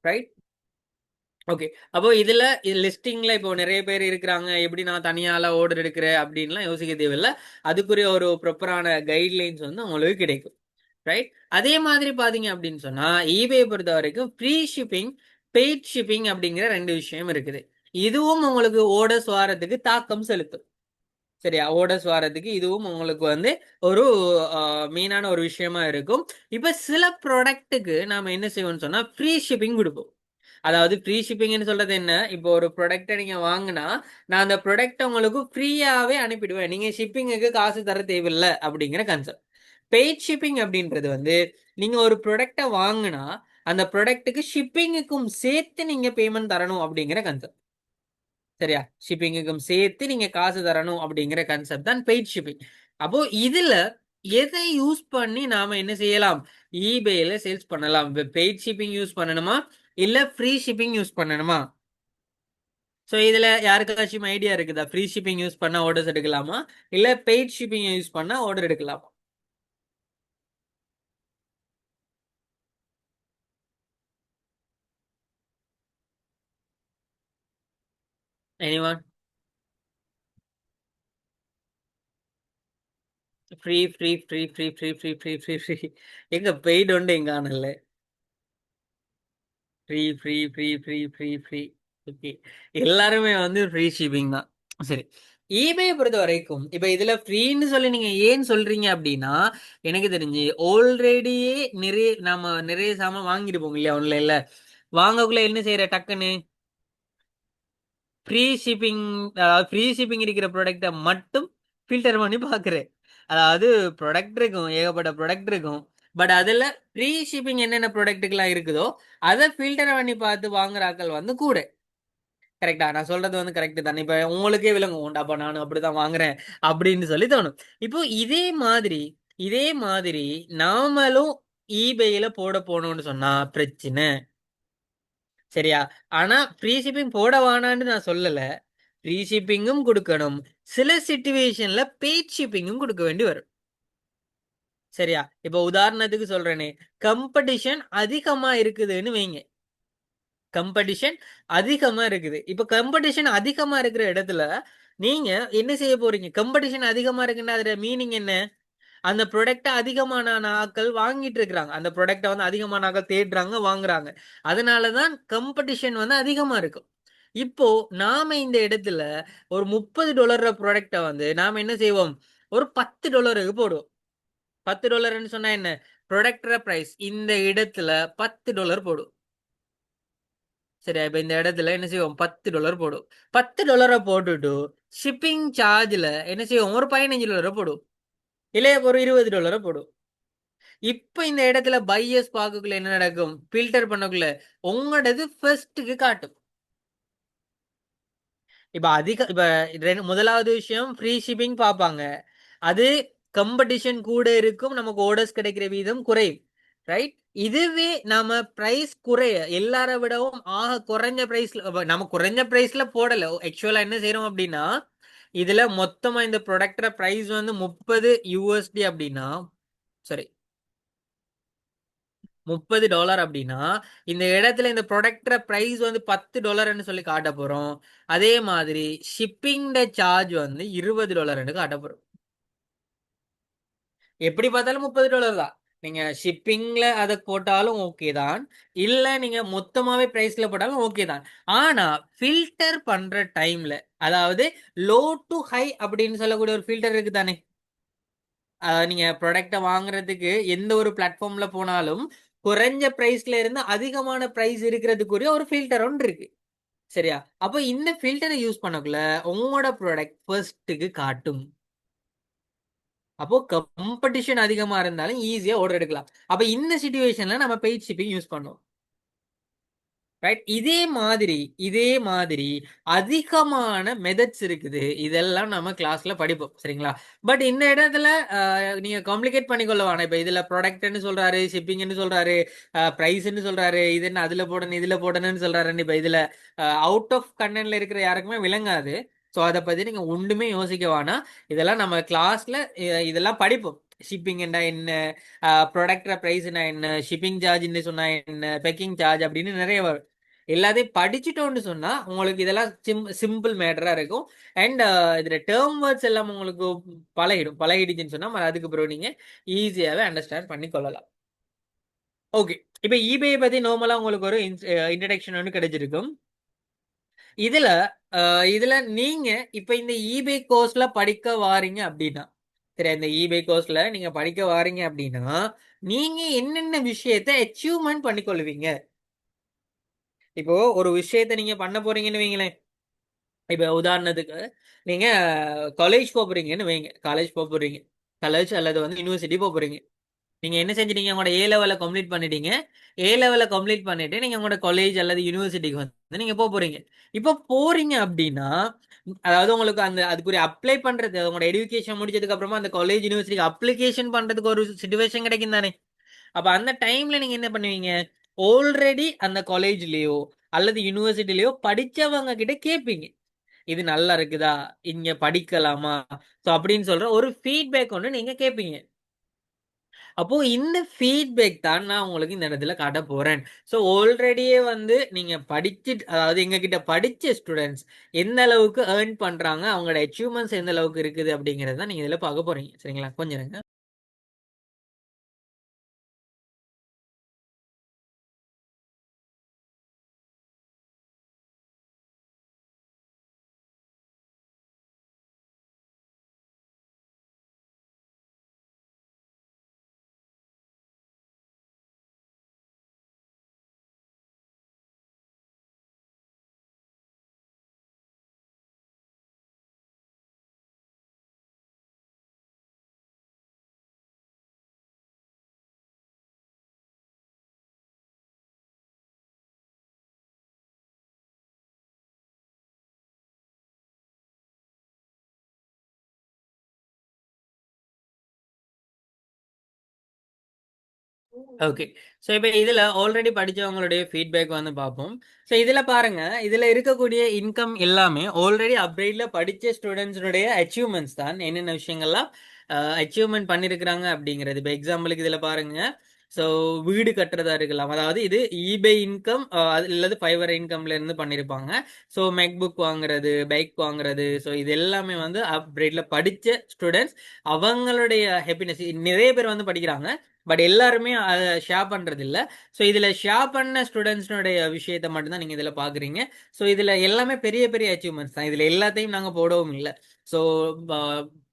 ரைட்? ஓகே. அப்போ இதுல லிஸ்டிங்ல இப்போ நிறைய பேர் இருக்கிறாங்க, எப்படி நான் தனியால ஆர்டர் எடுக்கிறேன் அப்படின்லாம் யோசிக்க தேவையில்லை. அதுக்குரிய ஒரு ப்ராப்பரான கைட்லைன்ஸ் வந்து உங்களுக்கு கிடைக்கும். ரைட்? அதே மாதிரி பாத்தீங்க அப்படின்னு சொன்னா eBay பொறுத்த வரைக்கும் ஃப்ரீ ஷிப்பிங், பெய்ட் ஷிப்பிங் அப்படிங்கிற ரெண்டு விஷயம் இருக்குது. இதுவும் உங்களுக்கு ஓடர்ஸ் வாரத்துக்கு தாக்கம் செலுத்தும். சரியா? ஓடர்ஸ் வாரத்துக்கு இதுவும் உங்களுக்கு வந்து ஒரு மெயினான ஒரு விஷயமா இருக்கும். இப்ப சில ப்ராடக்ட்டுக்கு நாம என்ன செய்வோம்னு சொன்னா ஃப்ரீ ஷிப்பிங் கொடுப்போம். அதாவது ஃப்ரீ ஷிப்பிங்னு சொல்றது என்ன, இப்போ ஒரு ப்ராடக்ட்டை நீங்க வாங்கினா நான் அந்த ப்ராடக்ட்டை உங்களுக்கு ஃப்ரீயாவே அனுப்பிடுவேன், நீங்க ஷிப்பிங்குக்கு காசு தர தேவையில்லை அப்படிங்கிற கன்செப்ட். பெய்ட் ஷிப்பிங் அப்படின்றது வந்து நீங்க ஒரு ப்ராடக்ட்டை வாங்கினா அந்த ப்ராடக்ட்டுக்கு ஷிப்பிங்குக்கும் சேர்த்து நீங்க பேமெண்ட் தரணும் அப்படிங்கிற கன்செப்ட். சரியா? ஷிப்பிங்குக்கும் சேர்த்து நீங்க காசு தரணும் அப்படிங்கிற கன்செப்ட் தான் பெய்ட் ஷிப்பிங். அப்போ இதுல எதை யூஸ் பண்ணி நாம என்ன செய்யலாம், eBayல சேல்ஸ் பண்ணலாம்? பெய்ட் ஷிப்பிங் யூஸ் பண்ணணுமா, இல்ல ஃப்ரீ ஷிப்பிங் யூஸ் பண்ணணுமா? ஸோ இதுல யாருக்காச்சும் ஐடியா இருக்குதா? ஃப்ரீ ஷிப்பிங் யூஸ் பண்ணா ஆர்டர்ஸ் எடுக்கலாமா, இல்ல பெய்ட் ஷிப்பிங் யூஸ் பண்ணா ஆர்டர் எடுக்கலாமா? Anyone? Free free free free free free free free free எங்க பெய்டு உண்டு எங்க ஆனல? Free free free free free free. Okay. எல்லாருமே வந்து ஃப்ரீ ஷிப்பிங் தான். சரி. eBay பொறுத்த வரைக்கும் இப்ப இதுல ஃப்ரீன்னு சொல்லி நீங்க ஏன் சொல்றீங்க அப்படின்னா, எனக்கு தெரிஞ்சு ஆல்ரெடியே நிறைய நாம நிறைய சாமான் வாங்கிருப்போம் இல்லையா ஆன்லைன்ல. வாங்கக்குள்ள என்ன செய்யற டக்குன்னு ஃப்ரீ ஷிப்பிங், அதாவது ஃப்ரீ ஷிப்பிங் இருக்கிற ப்ராடக்ட்டை மட்டும் ஃபில்டர் பண்ணி பார்க்குறேன். அதாவது ப்ராடக்ட் இருக்கும், ஏகப்பட்ட ப்ராடக்ட் இருக்கும். பட் அதில் ஃப்ரீ ஷிப்பிங் என்னென்ன ப்ராடக்ட்டுக்கெல்லாம் இருக்குதோ அதை ஃபில்டர் பண்ணி பார்த்து வாங்குற ஆட்கள் வந்து கூட. கரெக்டா? நான் சொல்றது வந்து கரெக்ட் தானே? இப்போ உங்களுக்கே விளங்கும், உண்டாப்பா நானும் அப்படிதான் வாங்குறேன் அப்படின்னு சொல்லி தோணும். இப்போ இதே மாதிரி நாமளும் eBayல போட போனோம்னு சொன்னா பிரச்சனை. சரியா? ஆனா ஃப்ரீ ஷிப்பிங் போட வேணான்னு நான் சொல்லல. ஃப்ரீ ஷிப்பிங்கும் கொடுக்கணும், சில சிச்சுவேஷன்ல பெய்ட் ஷிப்பிங்கும் கொடுக்க வேண்டி வரும். சரியா? இப்ப உதாரணத்துக்கு சொல்றேனே, கம்படிஷன் அதிகமா இருக்குதுன்னு வைங்க. கம்படிஷன் அதிகமா இருக்குது. இப்ப கம்படிஷன் அதிகமா இருக்கிற இடத்துல நீங்க என்ன செய்ய போறீங்க? கம்படிஷன் அதிகமா இருக்குன்னா அதுல மீனிங் என்ன? அந்த ப்ராடக்ட்ட அதிகமான ஆட்கள் வாங்கிட்டு இருக்கிறாங்க. அந்த ப்ராடக்ட்ட வந்து அதிகமான ஆட்கள் தேடுறாங்க, வாங்குறாங்க. அதனாலதான் காம்படிஷன் வந்து அதிகமா இருக்கும். இப்போ நாம இந்த இடத்துல ஒரு $30 ப்ராடக்ட்ட வந்து நாம என்ன செய்வோம்? ஒரு $10க்கு போடுவோம். $10 சொன்னா என்ன? ப்ராடக்ட் பிரைஸ் இந்த இடத்துல $10 போடுவோம். சரியா? இப்ப இந்த இடத்துல என்ன செய்வோம்? $10 போடுவோம். $10 போட்டுட்டு ஷிப்பிங் சார்ஜ்ல என்ன செய்வோம்? ஒரு $15 போடுவோம். இல்ல ஒரு $20 போடுவோம். இப்ப இந்த இடத்துல பையர்ஸ் பார்க்கக்குள்ள என்ன நடக்கும்? ஃபில்டர் பண்ணக்குள்ள உங்களோடது ஃபர்ஸ்ட்க்கு காட்டும். இப்ப முதலாவது விஷயம் ஃப்ரீ ஷிப்பிங் பார்ப்பாங்க. அது காம்படிஷன் கூட இருக்கும், நமக்கு ஆர்டர்ஸ் கிடைக்கிற வீதம் குறையும். ரைட்? இதுவே நாம பிரைஸ் குறைய எல்லார விடவும் ஆக குறைஞ்ச பிரைஸ்ல நம்ம குறைஞ்ச பிரைஸ்ல போடல. ஆக்சுவலா என்ன செய்யறோம் அப்படின்னா, இதுல மொத்தமா இந்த ப்ராடக்ட் பிரைஸ் வந்து 30 USD அப்படின்னா, சரி, $30 அப்படின்னா இந்த இடத்துல இந்த ப்ராடக்ட் பிரைஸ் வந்து $10 சொல்லி காட்ட போறோம். அதே மாதிரி ஷிப்பிங் சார்ஜ் வந்து $20 காட்ட போறோம். எப்படி பார்த்தாலும் $30 தான். நீங்க ஷிப்பிங்ல அதை போட்டாலும் ஓகே தான், இல்ல நீங்க மொத்தமாவே பிரைஸ்ல போட்டாலும் ஓகே தான். ஆனா ஃபில்டர் பண்ற டைம்ல, அதாவது லோ டு ஹை அப்படின்னு சொல்லக்கூடிய ஒரு ஃபில்டர் இருக்கு தானே? நீங்க ப்ராடக்ட்டை வாங்குறதுக்கு எந்த ஒரு பிளாட்ஃபார்ம்ல போனாலும் குறைஞ்ச பிரைஸ்ல இருந்து அதிகமான பிரைஸ் இருக்கிறதுக்குரிய ஒரு ஃபில்டர் ஒன்று இருக்கு. சரியா? அப்போ இந்த ஃபில்டரை யூஸ் பண்ணக்குள்ள உங்களோட ப்ராடக்ட் ஃபர்ஸ்ட்டுக்கு காட்டும். அப்போ காம்படிஷன் அதிகமா இருந்தாலும் ஈஸியா ஆர்டர் எடுக்கலாம். அப்ப இந்த சிச்சுவேஷன்ல நம்ம பெய்ட் ஷிப்பிங் யூஸ் பண்ணுவோம். ரைட்? இதே மாதிரி அதிகமான மெத்தட்ஸ் இருக்குது. இதெல்லாம் நம்ம கிளாஸ்ல படிப்போம். சரிங்களா? பட் இந்த இடத்துல நீங்க காம்ப்ளிகேட் பண்ணிக்கொள்ள வேணாம். இப்ப இதுல ப்ராடக்ட்னு சொல்றாரு, ஷிப்பிங்னு சொல்றாரு, பிரைஸ்ன்னு சொல்றாரு, இது என்ன அதுல போடணும், இதுல போடணும்னு சொல்றாருன்னு இப்ப இதுல அவுட் ஆஃப் கண்டென்ட்ல இருக்கிற யாருக்குமே விளங்காது. ஸோ அதை பத்தி நீங்க ஒண்ணுமே யோசிக்க வேணாம். இதெல்லாம் நம்ம கிளாஸ்ல இதெல்லாம் படிப்போம். ஷிப்பிங் என்ன, ப்ராடக்ட் பிரைஸ்னா என்ன, ஷிப்பிங் சார்ஜ்னு சொன்னா என்ன, பேக்கிங் சார்ஜ் அப்படின்னு நிறைய வரும். எல்லாத்தையும் படிச்சுட்டோம்னு சொன்னா உங்களுக்கு இதெல்லாம் சிம்பிள் மேட்டரா இருக்கும். அண்ட் இதுல டேர்ம் வேர்ட்ஸ் எல்லாம் உங்களுக்கு பழகிடுச்சுன்னு சொன்னா அதுக்கு பிறகு நீங்க ஈஸியாவே அண்டர்ஸ்டாண்ட் பண்ணி கொள்ளலாம். ஓகே, இப்ப eBay பத்தி நார்மலா உங்களுக்கு ஒரு இன்ட்ரடக்ஷன் ஒன்று கிடைச்சிருக்கும். இதுல இதுல நீங்க இப்ப இந்த eBay கோர்ஸ்ல படிக்க வாரீங்க அப்படின்னா, சரி, இந்த eBay கோர்ஸ்ல நீங்க படிக்க வாரீங்க அப்படின்னா நீங்க என்னென்ன விஷயத்தை அச்சீவ்மெண்ட் பண்ணிக்கொள்வீங்க. இப்போ ஒரு விஷயத்தை நீங்க பண்ண போறீங்கன்னு வைங்களேன். இப்ப உதாரணத்துக்கு நீங்க காலேஜ் போறீங்கன்னு வைங்க. காலேஜ் போறீங்க. காலேஜ் அல்லது வந்து யூனிவர்சிட்டி போறீங்க. நீங்க என்ன செஞ்சிட்டீங்க? உங்களோட ஏ லெவல கம்ப்ளீட் பண்ணிட்டீங்க. ஏ லெவல கம்ப்ளீட் பண்ணிட்டு நீங்க உங்களோட காலேஜ் அல்லது யூனிவர்சிட்டிக்கு வந்து நீங்க போறீங்க. இப்போ போறீங்க அப்படின்னா, அதாவது உங்களுக்கு அந்த அதுக்குரிய அப்ளை பண்றது, உங்களோட எடுகேஷன் முடிச்சதுக்கு அப்புறமா அந்த காலேஜ் யூனிவர்சிட்டிக்கு அப்ளிகேஷன் பண்றதுக்கு ஒரு சிச்சுவேஷன் கிடைக்கும் தானே. அப்ப அந்த டைம்ல நீங்க என்ன பண்ணுவீங்க? ஆல்ரெடி அந்த காலேஜ்லயோ அல்லது யூனிவர்சிட்டிலயோ படிச்சவங்க கிட்ட கேட்பீங்க. இது நல்லா இருக்குதா, இங்க படிக்கலாமா, ஸோ அப்படின்னு சொல்ற ஒரு ஃபீட்பேக் ஒன்று நீங்க கேட்பீங்க. அப்போ இந்த ஃபீட்பேக் தான் நான் உங்களுக்கு இந்த இடத்துல காட்ட போறேன். ஸோ ஆல்ரெடியே வந்து நீங்க படிச்சுட்டு, அதாவது எங்க கிட்ட படிச்ச ஸ்டூடெண்ட்ஸ் எந்த அளவுக்கு ஏர்ன் பண்றாங்க, அவங்களோட அச்சீவ்மெண்ட்ஸ் எந்த அளவுக்கு இருக்குது அப்படிங்கறத நீங்க இதுல பார்க்க போறீங்க. சரிங்களா? கொஞ்சம் இருங்க. ஓகே. ஸோ இப்போ இதுல ஆல்ரெடி படிச்சவங்களுடைய ஃபீட்பேக் வந்து பார்ப்போம். ஸோ இதுல பாருங்க, இதுல இருக்கக்கூடிய இன்கம் எல்லாமே ஆல்ரெடி அப்கிரேட்ல படிச்ச ஸ்டூடெண்ட்ஸுடைய அச்சீவ்மெண்ட்ஸ் தான். என்னென்ன விஷயங்கள்லாம் அச்சீவ்மெண்ட் பண்ணியிருக்கிறாங்க அப்படிங்கிறது. இப்போ எக்ஸாம்பிளுக்கு இதுல பாருங்க. ஸோ வீடு கட்டுறதா இருக்கலாம். அதாவது இது eBay இன்கம் அல்லது ஃபைவர் இன்கம்ல இருந்து பண்ணியிருப்பாங்க. ஸோ மேக்புக் வாங்குறது, பைக் வாங்குறது, ஸோ இது எல்லாமே வந்து அப்கிரேட்ல படிச்ச ஸ்டூடெண்ட்ஸ் அவங்களுடைய ஹாப்பினஸ். நிறைய பேர் வந்து படிக்கிறாங்க. பட் எல்லாருமே அதை ஷேர் பண்றது இல்ல. ஸோ இதுல ஷேர் பண்ண ஸ்டூடெண்ட்ஸ்னுடைய விஷயத்த மட்டும் தான் நீங்க இதுல பாக்குறீங்க. ஸோ இதுல எல்லாமே பெரிய பெரிய அச்சீவ்மெண்ட்ஸ் தான். இதுல எல்லாத்தையும் நாங்க போடவும் இல்லை. ஸோ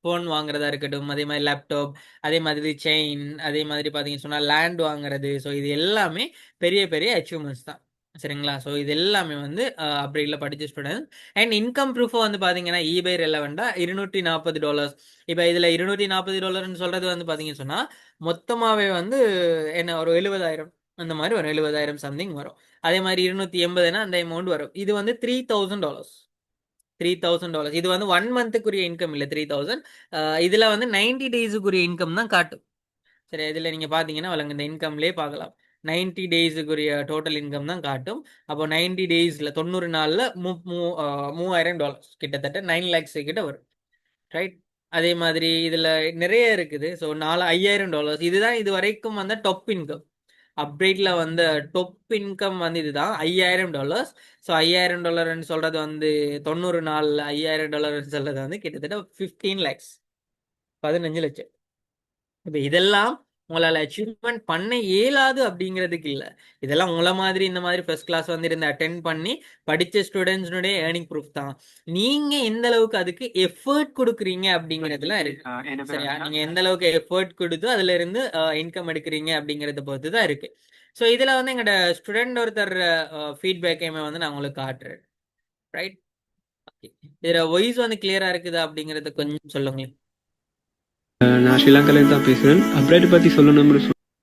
போன் வாங்குறதா இருக்கட்டும், அதே மாதிரி லேப்டாப், அதே மாதிரி செயின், அதே மாதிரி பாத்தீங்கன்னு சொன்னா லேண்ட் வாங்குறது, ஸோ இது எல்லாமே பெரிய பெரிய அச்சீவ்மெண்ட்ஸ் தான். சரிங்களா? ஸோ இது எல்லாமே வந்து அப்கிரேட்ல படிச்ச ஸ்டூடெண்ட். அண்ட் இன்கம் ப்ரூஃப் வந்து பாத்தீங்கன்னா eBay ரெலவெண்டா $240. இப்ப இதுல $240 சொல்றது வந்து பாத்தீங்கன்னு சொன்னா மொத்தமாவே வந்து என்ன ஒரு 70,000 அந்த மாதிரி வரும். 70,000 சம்திங் வரும். அதே மாதிரி 280னா அந்த அமௌண்ட் வரும். இது வந்து $3,000. $3,000 இது வந்து 1 மந்த்துக்குரிய இன்கம் இல்ல. 3,000 இதுல வந்து 90 டேஸுக்குரிய இன்கம் தான் காட்டும். சரி, இதுல நீங்க பாத்தீங்கன்னா வழங்க இந்த இன்கம்லயே பார்க்கலாம். 90 டேஸுக்குரிய டோட்டல் இன்கம் தான் காட்டும். அப்போ 90 டேஸ்ல 90 நாள்ல $3,000 கிட்டத்தட்ட 9 லேக்ஸ் கிட்ட வரும். ரைட்? அதே மாதிரி இதுல நிறைய இருக்குது. ஸோ $5,000 இதுதான் இது வரைக்கும் வந்த டாப் இன்கம். அப்டேட்ல வந்த டாப் இன்கம் வந்து இதுதான் $5,000. ஸோ $5,000 சொல்றது வந்து 90 நாள்ல $5,000 சொல்றது வந்து கிட்டத்தட்ட 15 லேக்ஸ், 15 லட்சம். இப்ப இதெல்லாம் உங்களால் அச்சீவ்மெண்ட் பண்ண இயலாது அப்படிங்கிறதுக்கு இல்லை. இதெல்லாம் உங்களை மாதிரி இந்த மாதிரி ஃபர்ஸ்ட் கிளாஸ் வந்து இருந்து அட்டென்ட் பண்ணி படித்த ஸ்டூடெண்ட்ஸ்னுடைய ஏர்னிங் ப்ரூஃப் தான். நீங்க எந்த அளவுக்கு அதுக்கு எஃபர்ட் கொடுக்குறீங்க அப்படிங்கிறதுலாம் இருக்கு. சரியா, நீங்க எந்த அளவுக்கு எஃபர்ட் கொடுத்து அதுல இருந்து இன்கம் எடுக்கிறீங்க அப்படிங்கறத பொறுத்து தான் இருக்கு. ஸோ இதுல வந்து எங்களோட ஸ்டூடெண்ட் ஒருத்தர் ஃபீட்பேக்கையுமே வந்து நான் உங்களுக்கு காட்டுறேன். ரைட், இதுல வாய்ஸ் வந்து கிளியரா இருக்குதா அப்படிங்கறத கொஞ்சம் சொல்லுங்களேன். நான் ஸ்ரீலங்காலேருந்து தான் பேசுகிறேன். அப்டேட் பற்றி சொல்லணும்னு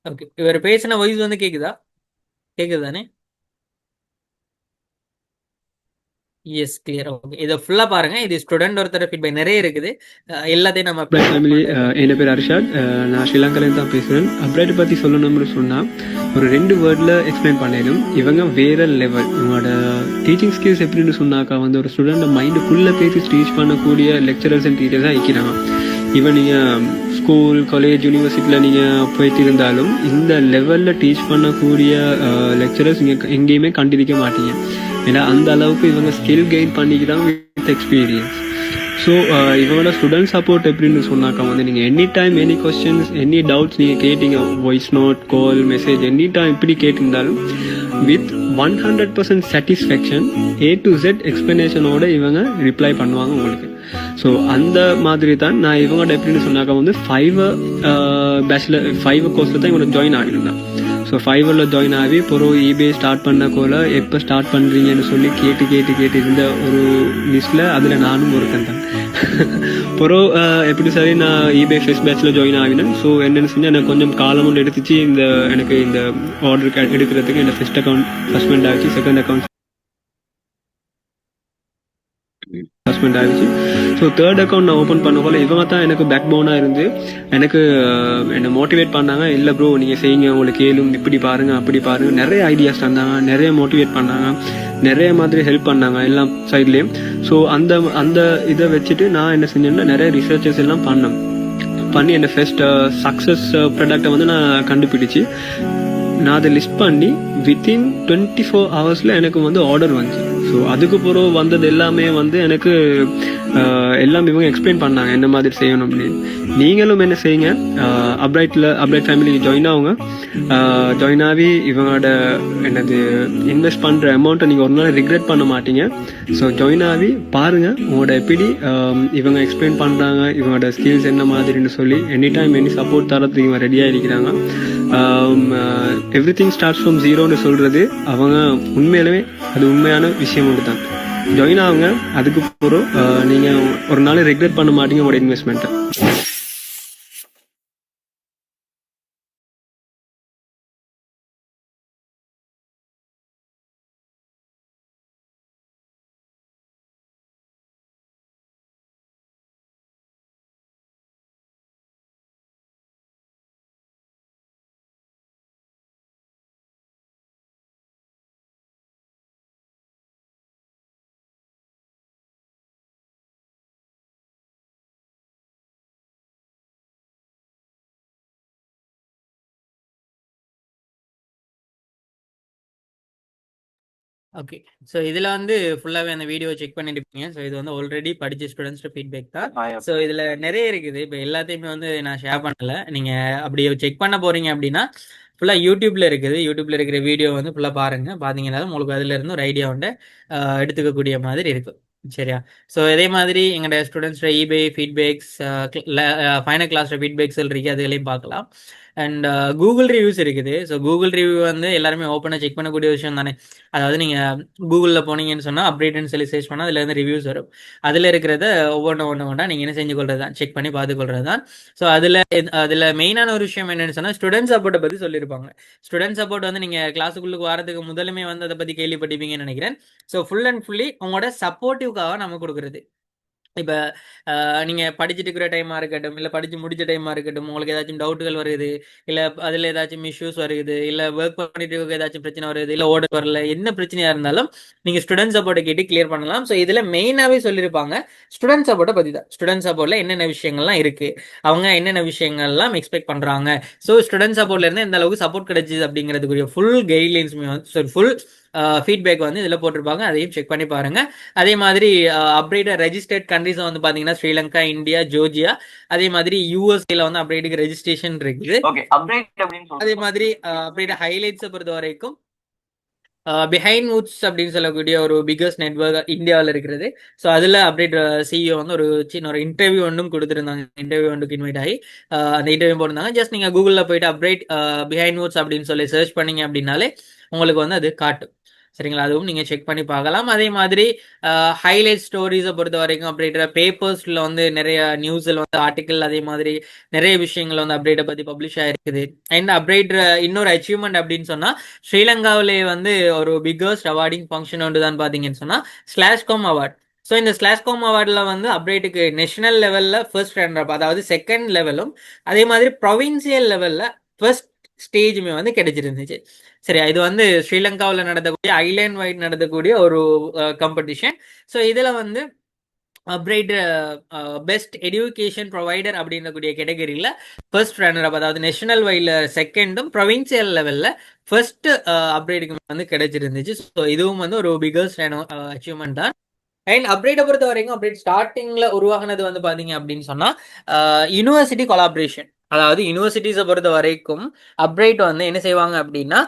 ஓகே, இவர் பேசின வாய்ஸ் வந்து கேக்குதா? கேக்குது தானே? S, clear. ஓகே, இதை ஃபுல்லா பாருங்க. இது ஸ்டூடெண்ட் ஒருத்தர் ஃபீட்பேக் நிறைய இருக்குது, எல்லாத்தையும் நம்ம ஃபேமிலி. என் பேர் அர்ஷாத், நான் ஸ்ரீலங்காலேருந்து தான் பேசுகிறேன். அப்டேட் பற்றி சொல்லணும்னு சொன்னால் ஒரு 2 வேர்டில் எக்ஸ்பிளைன் பண்ணிடும். இவங்க வேற லெவல். இவங்களோட டீச்சிங் ஸ்கில்ஸ் எப்படின்னு சொன்னாக்கா வந்து ஒரு ஸ்டூடெண்ட் மைண்டுக்குள்ளே பேசி டீச் பண்ணக்கூடிய லெக்சரர்ஸ் அண்ட் டீச்சர்ஸாக இருக்கிறாங்க. ஈவன் நீங்கள் ஸ்கூல், காலேஜ், யூனிவர்சிட்டியில் நீங்கள் போயிட்டு இருந்தாலும் இந்த லெவலில் டீச் பண்ணக்கூடிய லெக்சரர்ஸ் நீங்கள் எங்கேயுமே கண்டிருக்க மாட்டீங்க. ஏன்னா அந்த அளவுக்கு இவங்க ஸ்கில் கெயின் பண்ணிக்கிறாங்க வித் எக்ஸ்பீரியன்ஸ். ஸோ இவங்களோட ஸ்டூடெண்ட் சப்போர்ட் எப்படின்னு சொன்னாக்கா வந்து நீங்கள் any time any questions, any doubts நீங்கள் கேட்டீங்க, voice note, call, message any time இப்படி கேட்டிருந்தாலும் with 100% satisfaction A to Z எக்ஸ்பிளனேஷனோட இவங்க ரிப்ளை பண்ணுவாங்க உங்களுக்கு. ஸோ அந்த மாதிரி தான் நான் இவங்கள்ட்ட எப்படின்னு சொன்னாக்கா வந்து 5 கோர்ஸில் தான் இவங்க ஜாயின் ஆகிருந்தேன். ஸோ 5 ஜாயின் ஆகி பிறகு eBay ஸ்டார்ட் பண்ண போல எப்போ ஸ்டார்ட் பண்ணுறீங்கன்னு சொல்லி கேட்டு இருந்த ஒரு லிஸ்ட்டில் அதில் நானும் ஒருத்தன் தான். பிறகு எப்படி சரி நான் eBay ஃபர்ஸ்ட் பேட்சில் ஜாயின் ஆகினேன். ஸோ என்னென்னு செஞ்சேன், எனக்கு கொஞ்சம் காலம் ஒன்று எடுத்துச்சு எனக்கு இந்த ஆர்டர் எடுக்கிறதுக்கு. என்னோட ஃபர்ஸ்ட் அக்கௌண்ட் சஸ்பெண்ட் ஆகிடுச்சு, செகண்ட் அக்கௌண்ட் சஸ்பெண்ட் ஆகிடுச்சு. ஸோ தேர்ட் அக்கௌண்ட் நான் ஓப்பன் பண்ண போல இவங்க தான் எனக்கு பேக் போனாக இருந்து எனக்கு என்னை மோட்டிவேட் பண்ணாங்க. இல்லை ப்ரோ நீங்கள் செய்யுங்க, உங்களுக்கு கேளும், இப்படி பாருங்கள் அப்படி பாருங்கள், நிறைய ஐடியாஸ் தந்தாங்க, நிறைய மோட்டிவேட் பண்ணாங்க, நிறைய மாதிரி ஹெல்ப் பண்ணாங்க எல்லா சைட்லேயும். ஸோ அந்த இதை வச்சுட்டு நான் என்ன செஞ்சேன்னா நிறைய ரிசர்ச்சஸ் எல்லாம் பண்ணி என்னை ஃபர்ஸ்ட் சக்ஸஸ் ப்ராடக்டை வந்து நான் கண்டுபிடிச்சி நான் அதை லிஸ்ட் பண்ணி வித்தின் 24 ஹவர்ஸில் எனக்கு வந்து ஆர்டர் வந்துச்சு. ஸோ அதுக்கு பிறகு வந்தது எல்லாமே வந்து எனக்கு எல்லாம் இவங்க எக்ஸ்பிளைன் பண்ணாங்க என்ன மாதிரி செய்யணும் அப்படின்னு. நீங்களும் என்ன செய்யுங்க, அப்ரைட் ஃபேமிலிக்கு ஜாயின் ஆகுங்க. ஜாயின் ஆகி இவங்களோட என்னது இன்வெஸ்ட் பண்ணுற அமௌண்ட்டை நீங்கள் ஒரு நாள் ரிக்ரெட் பண்ண மாட்டீங்க. ஸோ ஜாயின் ஆகி பாருங்கள் உங்களோட எப்படி இவங்க எக்ஸ்பிளைன் பண்ணுறாங்க, இவங்களோட ஸ்கில்ஸ் என்ன மாதிரின்னு சொல்லி எனி டைம் எனி சப்போர்ட் தரத்துக்கு இவங்க ரெடியாக இருக்கிறாங்க. எவ்ரி திங் ஸ்டார்ட்ஸ் ஃப்ரம் ஜீரோன்னு சொல்கிறது அவங்க உண்மையிலுமே அது உண்மையான விஷயம் ஒன்று தான். ஜாயின் ஆகுங்க, அதுக்கு பிறகு நீங்கள் ஒரு நாள் ரெக்ரெட் பண்ண மாட்டீங்க உங்களோட இன்வெஸ்ட்மெண்ட்டை. ஓகே, ஸோ இதில் வந்து ஃபுல்லாகவே அந்த வீடியோ செக் பண்ணியிருப்பீங்க. ஸோ இது வந்து ஆல்ரெடி படித்த ஸ்டூடெண்ட்ஸ் ஃபீட்பேக் தான். ஸோ இதில் நிறைய இருக்குது. இப்போ எல்லாத்தையுமே வந்து நான் ஷேர் பண்ணலை. நீங்கள் அப்படி செக் பண்ண போகிறீங்க அப்படின்னா ஃபுல்லாக யூடியூப்பில் இருக்குது. யூடியூப்பில் இருக்கிற வீடியோ வந்து ஃபுல்லாக பாருங்கள். பார்த்தீங்கன்னா உங்களுக்கு அதிலிருந்து ஒரு ஐடியா வந்து எடுத்துக்கக்கூடிய மாதிரி இருக்கும். சரியா? ஸோ இதே மாதிரி எங்களோட ஸ்டூடெண்ட்ஸோட eBay ஃபீட்பேக்ஸ், ஃபைனல் கிளாஸோட ஃபீட்பேக்ஸ் இருக்குது, அதுகளையும் பார்க்கலாம். அண்ட் கூகுள் ரிவ்யூஸ் இருக்குது. ஸோ கூகுள் ரிவ்யூ வந்து எல்லாருமே ஓப்பனாக செக் பண்ணக்கூடிய விஷயம் தானே. அதாவது நீங்கள் கூகுளில் போனீங்கன்னு சொன்னால் அப்டேட்னு சொல்லி சர்ச் பண்ணால் அதில் இருந்து ரிவ்யூஸ் வரும். அதில் இருக்கிறத ஒவ்வொன்றா நீங்கள் என்ன செஞ்சு கொள்றது தான், செக் பண்ணி பார்த்துக்கொள்றது தான். ஸோ அதில் மெயினான ஒரு விஷயம் என்னென்னு சொன்னால் ஸ்டூடெண்ட் சப்போர்ட்டை பற்றி சொல்லியிருப்பாங்க. ஸ்டூடெண்ட் சப்போர்ட் வந்து நீங்கள் கிளாஸுக்குள்ளுக்கு வரதுக்கு முதலுமே வந்து அதை பற்றி கேள்விப்பட்டிருப்பீங்கன்னு நினைக்கிறேன். ஸோ ஃபுல் அண்ட் ஃபுல்லி உங்களோட சப்போர்ட்டிவ்காக நம்ம கொடுக்குறது. இப்போ நீங்கள் படிச்சுட்டு இருக்கிற டைமாக இருக்கட்டும், இல்லை படித்து முடிச்ச டைமாக இருக்கட்டும், உங்களுக்கு ஏதாச்சும் டவுட்டுகள் வருது, இல்லை அதில் ஏதாச்சும் இஷ்யூஸ் வருது, இல்லை ஒர்க் பண்ணிட்டு இருக்க ஏதாச்சும் பிரச்சனை வருது, இல்லை ஓட வரல, என்ன பிரச்சனையாக இருந்தாலும் நீங்கள் ஸ்டூடெண்ட் சப்போர்ட்டை கேட்டு கிளியர் பண்ணலாம். ஸோ இதில் மெயினாகவே சொல்லியிருப்பாங்க ஸ்டூடெண்ட் சப்போர்ட்டை பற்றி தான். ஸ்டூடெண்ட் சப்போர்ட்டில் என்னென்ன விஷயங்கள்லாம் இருக்குது, அவங்க என்னென்ன விஷயங்கள்லாம் எக்ஸ்பெக்ட் பண்ணுறாங்க, ஸோ ஸ்டூடெண்ட் சப்போர்ட்லேருந்து எந்த அளவுக்கு சப்போர்ட் கிடைச்சிது அப்படிங்கிறதுக்குரிய ஃபுல் கைட்லைன்ஸுமே வந்து ஃபுல் ஃபீட்பேக் வந்து இதில் போட்டிருப்பாங்க, அதையும் செக் பண்ணி பாருங்க. அதே மாதிரி அப்ரேட் ரெஜிஸ்டர்ட் கண்ட்ரிஸ் வந்து பார்த்தீங்கன்னா ஸ்ரீலங்கா, இந்தியா, ஜோர்ஜியா, அதே மாதிரி யூஎஸ்ஏல வந்து அப்ரேட்டுக்கு ரெஜிஸ்ட்ரேஷன் இருக்குது. ஓகே, அப்டேட் அப்படின்னு அதே மாதிரி அப்ரேட் ஹைலைட்ஸை பொறுத்த வரைக்கும் பிஹைண்ட் வுட்ஸ் அப்படின்னு சொல்லக்கூடிய ஒரு பிகஸ்ட் நெட்வொர்க் இந்தியாவில் இருக்கிறது. ஸோ அதில் அப்டேட் சிஇஓ வந்து ஒரு சின்ன ஒரு இன்டர்வியூ ஒன்றும் கொடுத்துருந்தாங்க. இன்டர்வியூ ஒன்றுக்கு இன்வைட் ஆகி அந்த இன்டர்வியூ போட்டிருந்தாங்க. ஜஸ்ட் நீங்கள் கூகுளில் போயிட்டு அப்டேட் பிஹைண்ட் வுட்ஸ் அப்படின்னு சொல்லி சர்ச் பண்ணீங்க அப்படின்னாலே உங்களுக்கு வந்து அது காட்டும். சரிங்களா, அதுவும் நீங்கள் செக் பண்ணி பார்க்கலாம். அதே மாதிரி ஹைலைட் ஸ்டோரிஸை பொறுத்த வரைக்கும் அப்டேட் பேப்பர்ஸில் வந்து நிறைய நியூஸில் வந்து ஆர்டிக்கல், அதே மாதிரி நிறைய விஷயங்கள் வந்து அப்டேட்டை பற்றி பப்ளிஷ் ஆயிருக்குது. அண்ட் அப்டேட் இன்னொரு அச்சீவ்மெண்ட் அப்படின்னு சொன்னால் ஸ்ரீலங்காவிலே வந்து ஒரு பிக்கஸ்ட் அவார்டிங் ஃபங்க்ஷன் ஒன்று தான் பார்த்தீங்கன்னு சொன்னால் ஸ்லாஷ்காம் அவார்ட். ஸோ இந்த ஸ்லாஷ்காம் அவார்டில் வந்து அப்டேட்டுக்கு நேஷனல் லெவலில் ஃபர்ஸ்ட் ரன்னர், அதாவது செகண்ட் லெவலும், அதே மாதிரி ப்ரொவின்சியல் லெவலில் ஃபர்ஸ்ட் ஸ்டேஜுமே வந்து கிடைச்சிருந்துச்சு. சரி, இது வந்து ஸ்ரீலங்காவில் நடத்தக்கூடிய ஐலேண்ட் வைட் நடத்தக்கூடிய ஒரு காம்படிஷன். ஸோ இதில் வந்து அப்ரைட் பெஸ்ட் எஜுகேஷன் ப்ரொவைடர் அப்படின்றக்கூடிய கேட்டகரியில் ஃபர்ஸ்ட் ரன்னர் அப், அதாவது நேஷனல் வைடில் செகண்டும், ப்ரொவின்சியல் லெவலில் ஃபர்ஸ்ட் அப்ரைடுக்கு வந்து கிடைச்சிருந்துச்சு. ஸோ இதுவும் வந்து ஒரு பிகஸ்ட் அச்சீவ்மெண்ட் தான். அண்ட் அப்டேட்டை பொறுத்த வரைக்கும் அப்டேட் ஸ்டார்டிங்ல உருவாகினது வந்து பாத்தீங்க அப்படின்னு சொன்னா யூனிவர்சிட்டி கொலாபரேஷன். அதாவது யூனிவர்சிட்டிஸை பொறுத்த வரைக்கும் அப்டேட் வந்து என்ன செய்வாங்க அப்படின்னா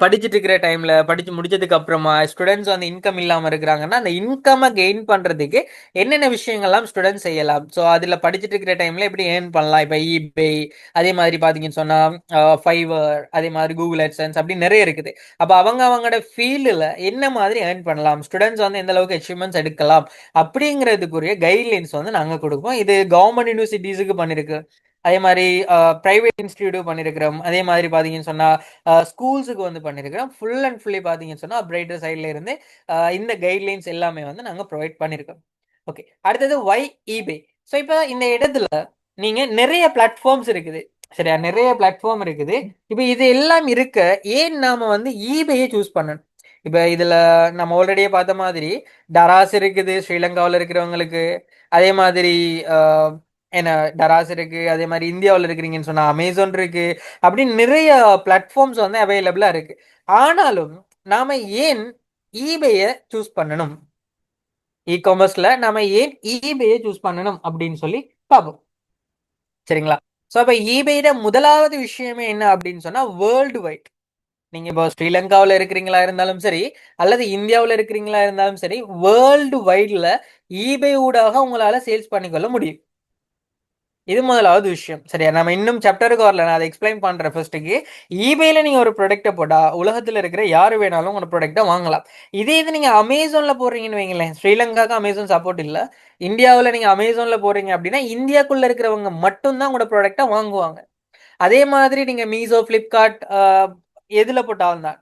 படிச்சுட்டு இருக்கிற டைம்ல, படிச்சு முடிச்சதுக்கு அப்புறமா ஸ்டூடெண்ட்ஸ் வந்து இன்கம் இல்லாம இருக்கிறாங்கன்னா அந்த இன்கமை கெயின் பண்றதுக்கு என்னென்ன விஷயங்கள்லாம் ஸ்டூடெண்ட்ஸ் செய்யலாம், ஸோ அதுல படிச்சுட்டு இருக்கிற டைம்ல எப்படி ஏர்ன் பண்ணலாம். இப்போ eBay, அதே மாதிரி பாத்தீங்கன்னு சொன்னா ஃபைவர், அதே மாதிரி கூகுள் AdSense அப்படி நிறைய இருக்குது. அப்போ அவங்களோட ஃபீல்டில் என்ன மாதிரி ஏர்ன் பண்ணலாம், ஸ்டூடெண்ட்ஸ் வந்து எந்த அளவுக்கு அச்சீவ்மெண்ட்ஸ் எடுக்கலாம் அப்படிங்கிறதுக்குரிய கைட்லைன்ஸ் வந்து நாங்கள் கொடுப்போம். இது கவர்மெண்ட் யூனிவர்சிட்டிஸுக்கு பண்ணியிருக்கு, அதே மாதிரி ப்ரைவேட் இன்ஸ்டிடியூட் பண்ணியிருக்கிறோம், அதே மாதிரி பார்த்தீங்கன்னு சொன்னால் ஸ்கூல்ஸுக்கு வந்து பண்ணியிருக்கிறோம். ஃபுல் அண்ட் ஃபுல்லி பார்த்தீங்கன்னு சொன்னால் அப்ரைட்டர் சைடில் இருந்து இந்த கைட்லைன்ஸ் எல்லாமே வந்து நாங்கள் ப்ரொவைட் பண்ணியிருக்கோம். ஓகே, அடுத்தது ஒய் eBay. ஸோ இப்போ இந்த இடத்துல நீங்கள் நிறைய பிளாட்ஃபார்ம்ஸ் இருக்குது, சரியா, நிறைய பிளாட்ஃபார்ம் இருக்குது. இப்போ இது எல்லாம் இருக்க ஏன் நாம வந்து eBay சூஸ் பண்ணணும்? இப்போ இதுல நம்ம ஆல்ரெடியே பார்த்த மாதிரி டராஸ் இருக்குது ஸ்ரீலங்காவில் இருக்கிறவங்களுக்கு, அதே மாதிரி என்ன டராஸ் இருக்கு, அதே மாதிரி இந்தியாவில் இருக்கிறீங்கன்னு சொன்னா அமேசான் இருக்கு, அப்படின்னு நிறைய பிளாட்ஃபார்ம்ஸ் வந்து அவைலபிளா இருக்கு. ஆனாலும் நாம ஏன் eBay சூஸ் பண்ணணும், இ காமர்ஸ்ல நாம ஏன் eBay சூஸ் பண்ணணும் அப்படின்னு சொல்லி பார்ப்போம். சரிங்களா, ஸோ அப்போ eBay முதலாவது விஷயமே என்ன அப்படின்னு சொன்னா வேர்ல்டு வைட். நீங்க இப்போ ஸ்ரீலங்காவில் இருக்கிறீங்களா இருந்தாலும் சரி, அல்லது இந்தியாவில் இருக்கிறீங்களா இருந்தாலும் சரி, வேர்ல்டு வைட்ல eBay ஊடாக உங்களால சேல்ஸ் பண்ணிக்கொள்ள முடியும். இது முதலாவது விஷயம். சரியா, நம்ம இன்னும் சாப்டருக்கு வரல, நான் அதை எக்ஸ்பிளைன் பண்றேன். ஃபர்ஸ்ட்டுக்கு eBayல நீங்க ஒரு ப்ராடக்ட்டை போட்டா உலகத்துல இருக்கிற யாரு வேணாலும் உங்களோட ப்ராடக்ட்டை வாங்கலாம். இதே இது நீங்க அமேசான்ல போடுறீங்கன்னு வைங்களேன், ஸ்ரீலங்காவுக்கு அமேசான் சப்போர்ட் இல்லை, இந்தியாவில் நீங்க அமேசான்ல போடுறீங்க அப்படின்னா இந்தியாக்குள்ள இருக்கிறவங்க மட்டும்தான் உங்களோட ப்ராடக்ட்டை வாங்குவாங்க. அதே மாதிரி நீங்க மீசோ, பிளிப்கார்ட் எதுல போட்டாலும் தான்,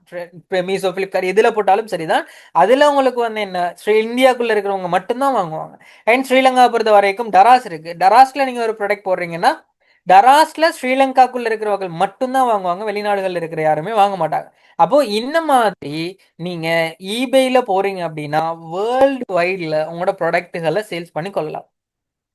மீசோ, பிளிப்கார்ட் எதுல போட்டாலும் சரிதான், அதுல உங்களுக்கு வந்து என்ன இந்தியாக்குள்ள இருக்கிறவங்க மட்டும்தான் வாங்குவாங்க. அண்ட் ஸ்ரீலங்கா பொறுத்த வரைக்கும் டராஸ் இருக்கு, டராஸ்ல நீங்க ஒரு ப்ராடக்ட் போடுறீங்கன்னா டராஸ்ல ஸ்ரீலங்காக்குள்ள இருக்கிறவங்க மட்டும்தான் வாங்குவாங்க, வெளிநாடுகள்ல இருக்கிற யாருமே வாங்க மாட்டாங்க. அப்போ இந்த மாதிரி நீங்க eBayல போறீங்க அப்படின்னா வேர்ல்டு வைட்ல உங்களோட ப்ராடக்ட்டுகளை சேல்ஸ் பண்ணி கொள்ளலாம்.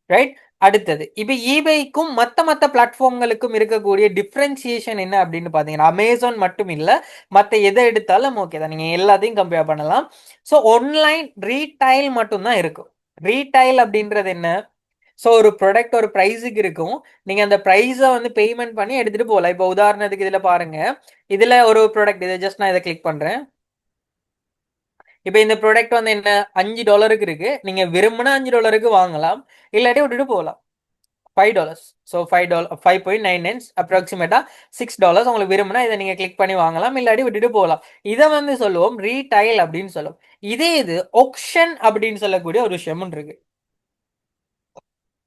ரைட், அடுத்தது இப்போ eBayக்கும் மற்ற பிளாட்ஃபார்ம்களுக்கும் இருக்கக்கூடிய டிஃப்ரென்சியேஷன் என்ன அப்படின்னு பார்த்தீங்கன்னா அமேசான் மட்டும் இல்லை, மற்ற எதை எடுத்தாலும் ஓகே தான், நீங்கள் எல்லாத்தையும் கம்பேர் பண்ணலாம். ஸோ ஆன்லைன் ரீட்டைல் மட்டும்தான் இருக்கும். ரீட்டைல் அப்படின்றது என்ன? ஸோ ஒரு ப்ராடக்ட் ஒரு ப்ரைஸுக்கு இருக்கும், நீங்கள் அந்த ப்ரைஸை வந்து பேமெண்ட் பண்ணி எடுத்துகிட்டு போகலாம். இப்போ உதாரணத்துக்கு இதில் பாருங்க, இதில் ஒரு ப்ராடக்ட், இதை ஜஸ்ட் நான் இதை கிளிக் பண்ணுறேன். இப்போ இந்த ப்ராடக்ட் வந்து என்ன $5 இருக்கு, நீங்க விரும்பினா $5 வாங்கலாம், இல்லாட்டி விட்டுட்டு போகலாம். $5, ஸோ $5.99 அப்ராக்சிமேட்டா $6 உங்களுக்கு விரும்பினா இதை நீங்க கிளிக் பண்ணி வாங்கலாம், இல்லாட்டி விட்டுட்டு போகலாம். இதை வந்து சொல்லுவோம் ரீடைல் அப்படின்னு சொல்லுவோம். இதே இது ஆக்ஷன் அப்படின்னு சொல்லக்கூடிய ஒரு விஷயம் இருக்கு.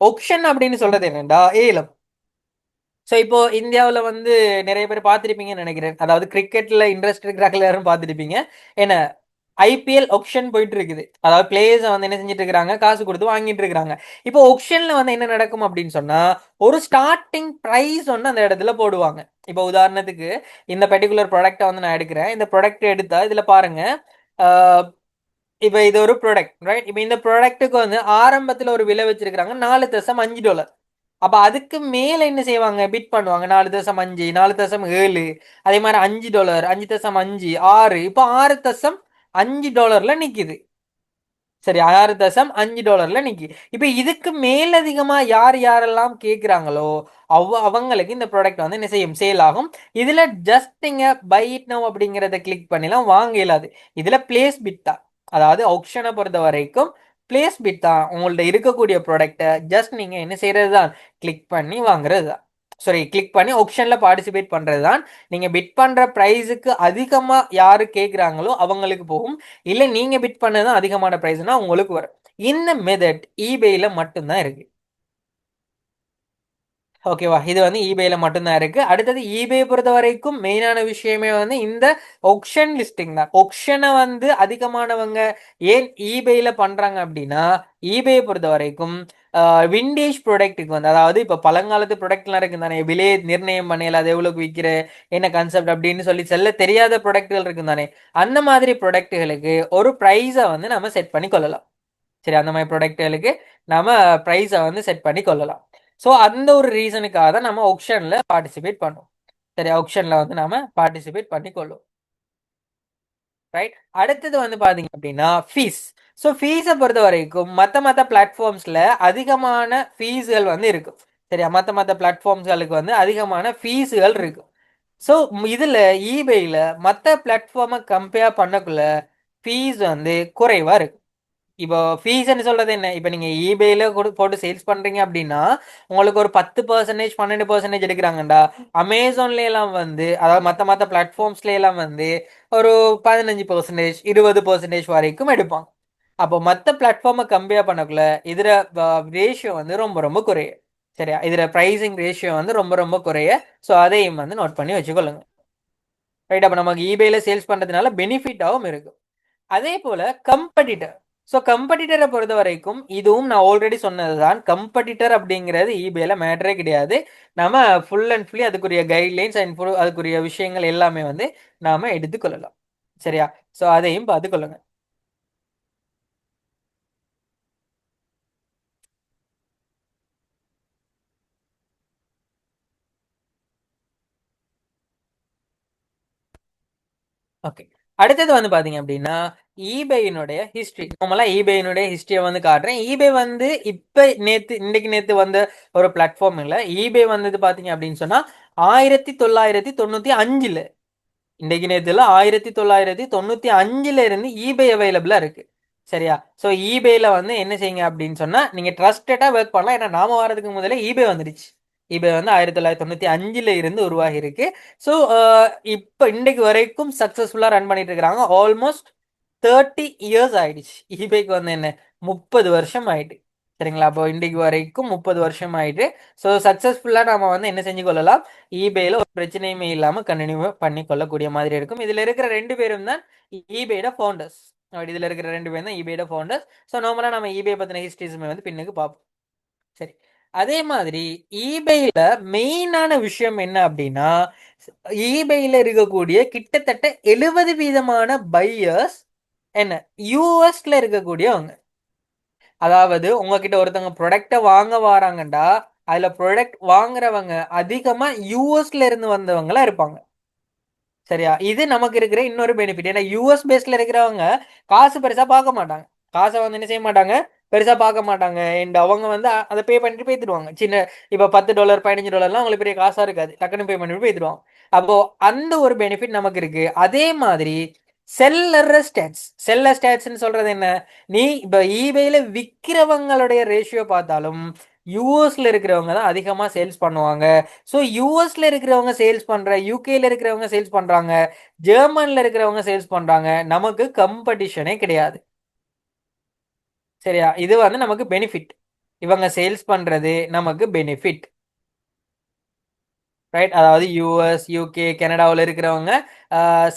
ஆக்ஷன் அப்படின்னு சொல்றது என்னடா, ஏலம். ஸோ இப்போ இந்தியாவில் வந்து நிறைய பேர் பார்த்துருப்பீங்கன்னு நினைக்கிறேன், அதாவது கிரிக்கெட்ல இன்ட்ரெஸ்ட் இருக்கிறாங்க யாரும் பார்த்துருப்பீங்க, என்ன ஐபிஎல் ஆக்ஷன் போயிட்டு இருக்குது, அதாவது பிளேயர்ஸ் வந்து என்ன செஞ்சுட்டு இருக்காங்க, காசு கொடுத்து வாங்கிட்டு இருக்காங்க. இப்போ ஆக்ஷன்ல வந்து என்ன நடக்கும் அப்படின்னு சொன்னா ஒரு ஸ்டார்டிங் பிரைஸ் ஒன்று அந்த இடத்துல போடுவாங்க. இப்போ உதாரணத்துக்கு இந்த பர்டிகுலர் ப்ராடக்டை வந்து நான் எடுக்கிறேன், இந்த ப்ராடக்ட் எடுத்தா இதுல பாருங்க, இப்போ இது ஒரு ப்ராடக்ட் ரைட். இப்போ இந்த ப்ராடக்ட்டுக்கு வந்து ஆரம்பத்தில் ஒரு விலை வச்சிருக்காங்க $4.5. அப்போ அதுக்கு மேலே என்ன செய்வாங்க, பிட் பண்ணுவாங்க, 4.5, 4.7, அதே மாதிரி $5, 5.5, 6, இப்போ 6. $6.5 நிக்குது. சரி, $6.5 நிக்கி. இப்ப இதுக்கு மேலதிகமா யார் யாரெல்லாம் கேக்குறாங்களோ அவங்களுக்கு இந்த ப்ராடக்ட் வந்து என்ன செய்யும், சேல் ஆகும். இதுல ஜஸ்ட் நீங்க பை இட் நவ் அப்படிங்கறத கிளிக் பண்ணிலாம் வாங்க இயலாது. இதுல பிளேஸ் பிட் தான். அதாவது ஆக்ஷனை பொறுத்த வரைக்கும் பிளேஸ் பிட் தான். உங்கள்ட்ட இருக்கக்கூடிய ப்ராடக்ட்டை ஜஸ்ட் நீங்க என்ன செய்யறது தான், கிளிக் பண்ணி வாங்குறது தான். சாரி, கிளிக் பண்ணி ஆக்ஷன்ல பார்ட்டிசிபேட் பண்றது தான். நீங்க பிட் பண்ற பிரைஸுக்கு அதிகமா யாரு கேக்குறாங்களோ அவங்களுக்கு போகும். இல்ல நீங்க பிட் பண்ணதான் அதிகமான பிரைஸ்னா உங்களுக்கு வரும். இந்த மெத்தட் ஈபேல மட்டும்தான் இருக்கு. ஓகேவா, இது வந்து ஈபேல மட்டும்தான் இருக்கு. அடுத்தது ஈபே பொறுத்த வரைக்கும் மெயினான விஷயமே வந்து இந்த ஆக்ஷன் லிஸ்டிங் தான். ஆக்ஷனை வந்து அதிகமானவங்க ஏன் ஈபேல பண்றாங்க அப்படின்னா, ஈபே பொறுத்த வரைக்கும் விண்டேஜ் ப்ராடக்ட்டுக்கு வந்து, அதாவது இப்ப பழங்காலத்து ப்ராடக்ட்லாம் இருக்கு தானே, விலையை நிர்ணயம் பண்ணல, அது எவ்வளவுக்கு விற்கிற, என்ன கான்செப்ட் அப்படின்னு சொல்லி செல்ல தெரியாத ப்ராடக்ட்கள் இருக்கு தானே, அந்த மாதிரி ப்ராடக்ட்டுகளுக்கு ஒரு ப்ரைஸை வந்து நம்ம செட் பண்ணி கொள்ளலாம். சரி, அந்த மாதிரி ப்ராடக்ட்டுகளுக்கு நம்ம ப்ரைஸை வந்து செட் பண்ணி கொள்ளலாம். ஸோ அந்த ஒரு ரீசனுக்காக தான் நம்ம ஆக்ஷன்ல பார்ட்டிசிபேட் பண்ணுவோம். சரி, ஆக்ஷன்ல வந்து நம்ம பார்ட்டிசிபேட் பண்ணிக்கொள்ளும். ரைட். அடுத்தது வந்து பாத்தீங்க அப்படின்னா ஃபீஸ். ஸோ ஃபீஸை பொறுத்த வரைக்கும் மற்ற பிளாட்ஃபார்ம்ஸ்ல அதிகமான ஃபீஸ்கள் வந்து இருக்கும். சரியா, மற்ற பிளாட்ஃபார்ம்ஸ்களுக்கு வந்து அதிகமான ஃபீஸ்கள் இருக்கும். ஸோ இதுல ஈபேல மற்ற பிளாட்ஃபார்மை கம்பேர் பண்ணக்குள்ள ஃபீஸ் வந்து குறைவா இருக்கு. இப்போ ஃபீஸ்ன்னு சொல்றது என்ன, இப்போ நீங்க ஈபேல போட்டு சேல்ஸ் பண்றீங்க அப்படின்னா உங்களுக்கு ஒரு 10%, 12% எடுக்கிறாங்கடா. அமேசான்ல எல்லாம் வந்து, அதாவது மற்ற பிளாட்ஃபார்ம்ஸ்ல எல்லாம் வந்து ஒரு 15%, 20% வரைக்கும் எடுப்பாங்க. அப்போ மற்ற பிளாட்ஃபார்மை கம்பேர் பண்ணக்குள்ள இதுல ரேஷியோ வந்து ரொம்ப ரொம்ப குறைய. சரியா, இதுல பிரைசிங் ரேஷியோ வந்து ரொம்ப ரொம்ப குறைய. ஸோ அதையும் வந்து நோட் பண்ணி வச்சுக்கொள்ளுங்க. ரைட். அப்போ நமக்கு ஈபேல சேல்ஸ் பண்றதுனால பெனிஃபிட்டாகவும் இருக்கும். அதே போல கம்படிட்டர். ஸோ கம்படிட்டரை பொறுத்த வரைக்கும் இதுவும் நான் ஆல்ரெடி சொன்னதுதான். கம்படிட்டர் அப்படிங்கிறது ஈபேல மேட்டரே கிடையாது. நம்ம ஃபுல் அண்ட் ஃபுல்லி அதுக்குரிய கைட்லைன்ஸ் அண்ட் அதுக்குரிய விஷயங்கள் எல்லாமே வந்து நாம எடுத்துக்கொள்ளலாம். சரியா, ஸோ அதையும் பார்த்துக்கொள்ளுங்க. ஓகே. அடுத்தது வந்து பாத்தீங்க அப்படின்னா ஈபேயினுடைய ஹிஸ்டரி. நம்மளா ஈபேயினுடைய ஹிஸ்டரியை வந்து காட்டுறேன். ஈபே வந்து இப்ப இன்னைக்கு நேத்து வந்த ஒரு பிளாட்ஃபார்ம் இல்ல. ஈபே வந்தது பாத்தீங்க அப்படின்னு சொன்னா 1995. இன்னைக்கு நேத்துல 1995 இருந்து ஈபே அவைலபிளா இருக்கு. சரியா, ஸோ ஈபேல வந்து என்ன செய்யுங்க அப்படின்னு சொன்னா நீங்க ட்ரஸ்டடா ஒர்க் பண்ணலாம். ஏன்னா நாம வரதுக்கு முதல்ல ஈபே வந்துருச்சு. ஈபே வந்து 1995 இருந்து உருவாகி இருக்கு. ஸோ இப்போ இன்னைக்கு வரைக்கும் சக்சஸ்ஃபுல்லா ரன் பண்ணிட்டு இருக்கிறாங்க. ஆல்மோஸ்ட் 30 இயர்ஸ் ஆயிடுச்சு. ஈபேக்கு வந்து என்ன 30 வருஷம் ஆயிட்டு. சரிங்களா, அப்போ இன்றைக்கு வரைக்கும் 30 வருஷம் ஆயிட்டு. ஸோ சக்சஸ்ஃபுல்லா நம்ம வந்து என்ன செஞ்சு கொள்ளலாம், ஈபேல ஒரு பிரச்சனையுமே இல்லாம கண்டினியூ பண்ணி கொள்ளக்கூடிய மாதிரி இருக்கும். இதுல இருக்கிற 2 பேரும் தான் ஈபேட ஃபவுண்டர்ஸ். இதுல இருக்கிற 2 பேரும் தான் ஈபேட ஃபவுண்டர்ஸ். ஸோ நார்மலா நம்ம ஈபே பத்தின ஹிஸ்டரிஸுமே வந்து பின்னுக்கு பார்ப்போம். சரி, அதே மாதிரி ஈபேல மெயினான விஷயம் என்ன அப்படின்னா, ஈபேல இருக்கக்கூடிய கிட்டத்தட்ட 70% பையர்ஸ் என்ன யூஎஸ்ல இருக்கக்கூடியவங்க. அதாவது உங்ககிட்ட ஒருத்தவங்க ப்ராடக்ட வாங்க வராங்கண்டா, அதுல ப்ராடக்ட் வாங்குறவங்க அதிகமா யூஎஸ்ல இருந்து வந்தவங்களா இருப்பாங்க. சரியா, இது நமக்கு இருக்கிற இன்னொரு பெனிஃபிட். ஏன்னா யூஎஸ் பேஸ்ல இருக்கிறவங்க காசு பெருசா பார்க்க மாட்டாங்க. காசை வந்து என்ன செய்ய மாட்டாங்க, பெருசா பார்க்க மாட்டாங்க. அண்ட் அவங்க வந்து அதை பே பண்ணிட்டு போய்த்துடுவாங்க. சின்ன இப்ப $10, $15 உங்களுக்கு பெரிய காசா இருக்காது. டக்குன்னு பே பண்ணிட்டு போய்த்துடுவாங்க. அப்போ அந்த ஒரு பெனிஃபிட் நமக்கு இருக்கு. அதே மாதிரி செல்லர் ஸ்டாட்ஸ்ன்னு சொல்றது என்ன, நீ இப்ப ஈபேல விற்கிறவங்களுடைய ரேஷியோ பார்த்தாலும் யூஎஸ்ல இருக்கிறவங்க தான் அதிகமா சேல்ஸ் பண்ணுவாங்க. ஸோ யூஎஸ்ல இருக்கிறவங்க சேல்ஸ் பண்ற, யூகேல இருக்கிறவங்க சேல்ஸ் பண்றாங்க, ஜெர்மன்ல இருக்கிறவங்க சேல்ஸ் பண்றாங்க, நமக்கு கம்படிஷனே கிடையாது. சரியா, இது வந்து நமக்கு பெனிஃபிட். இவங்க சேல்ஸ் பண்றது நமக்கு பெனிஃபிட். ரைட், அதாவது யூஎஸ், யூகே, கனடாவில் இருக்கிறவங்க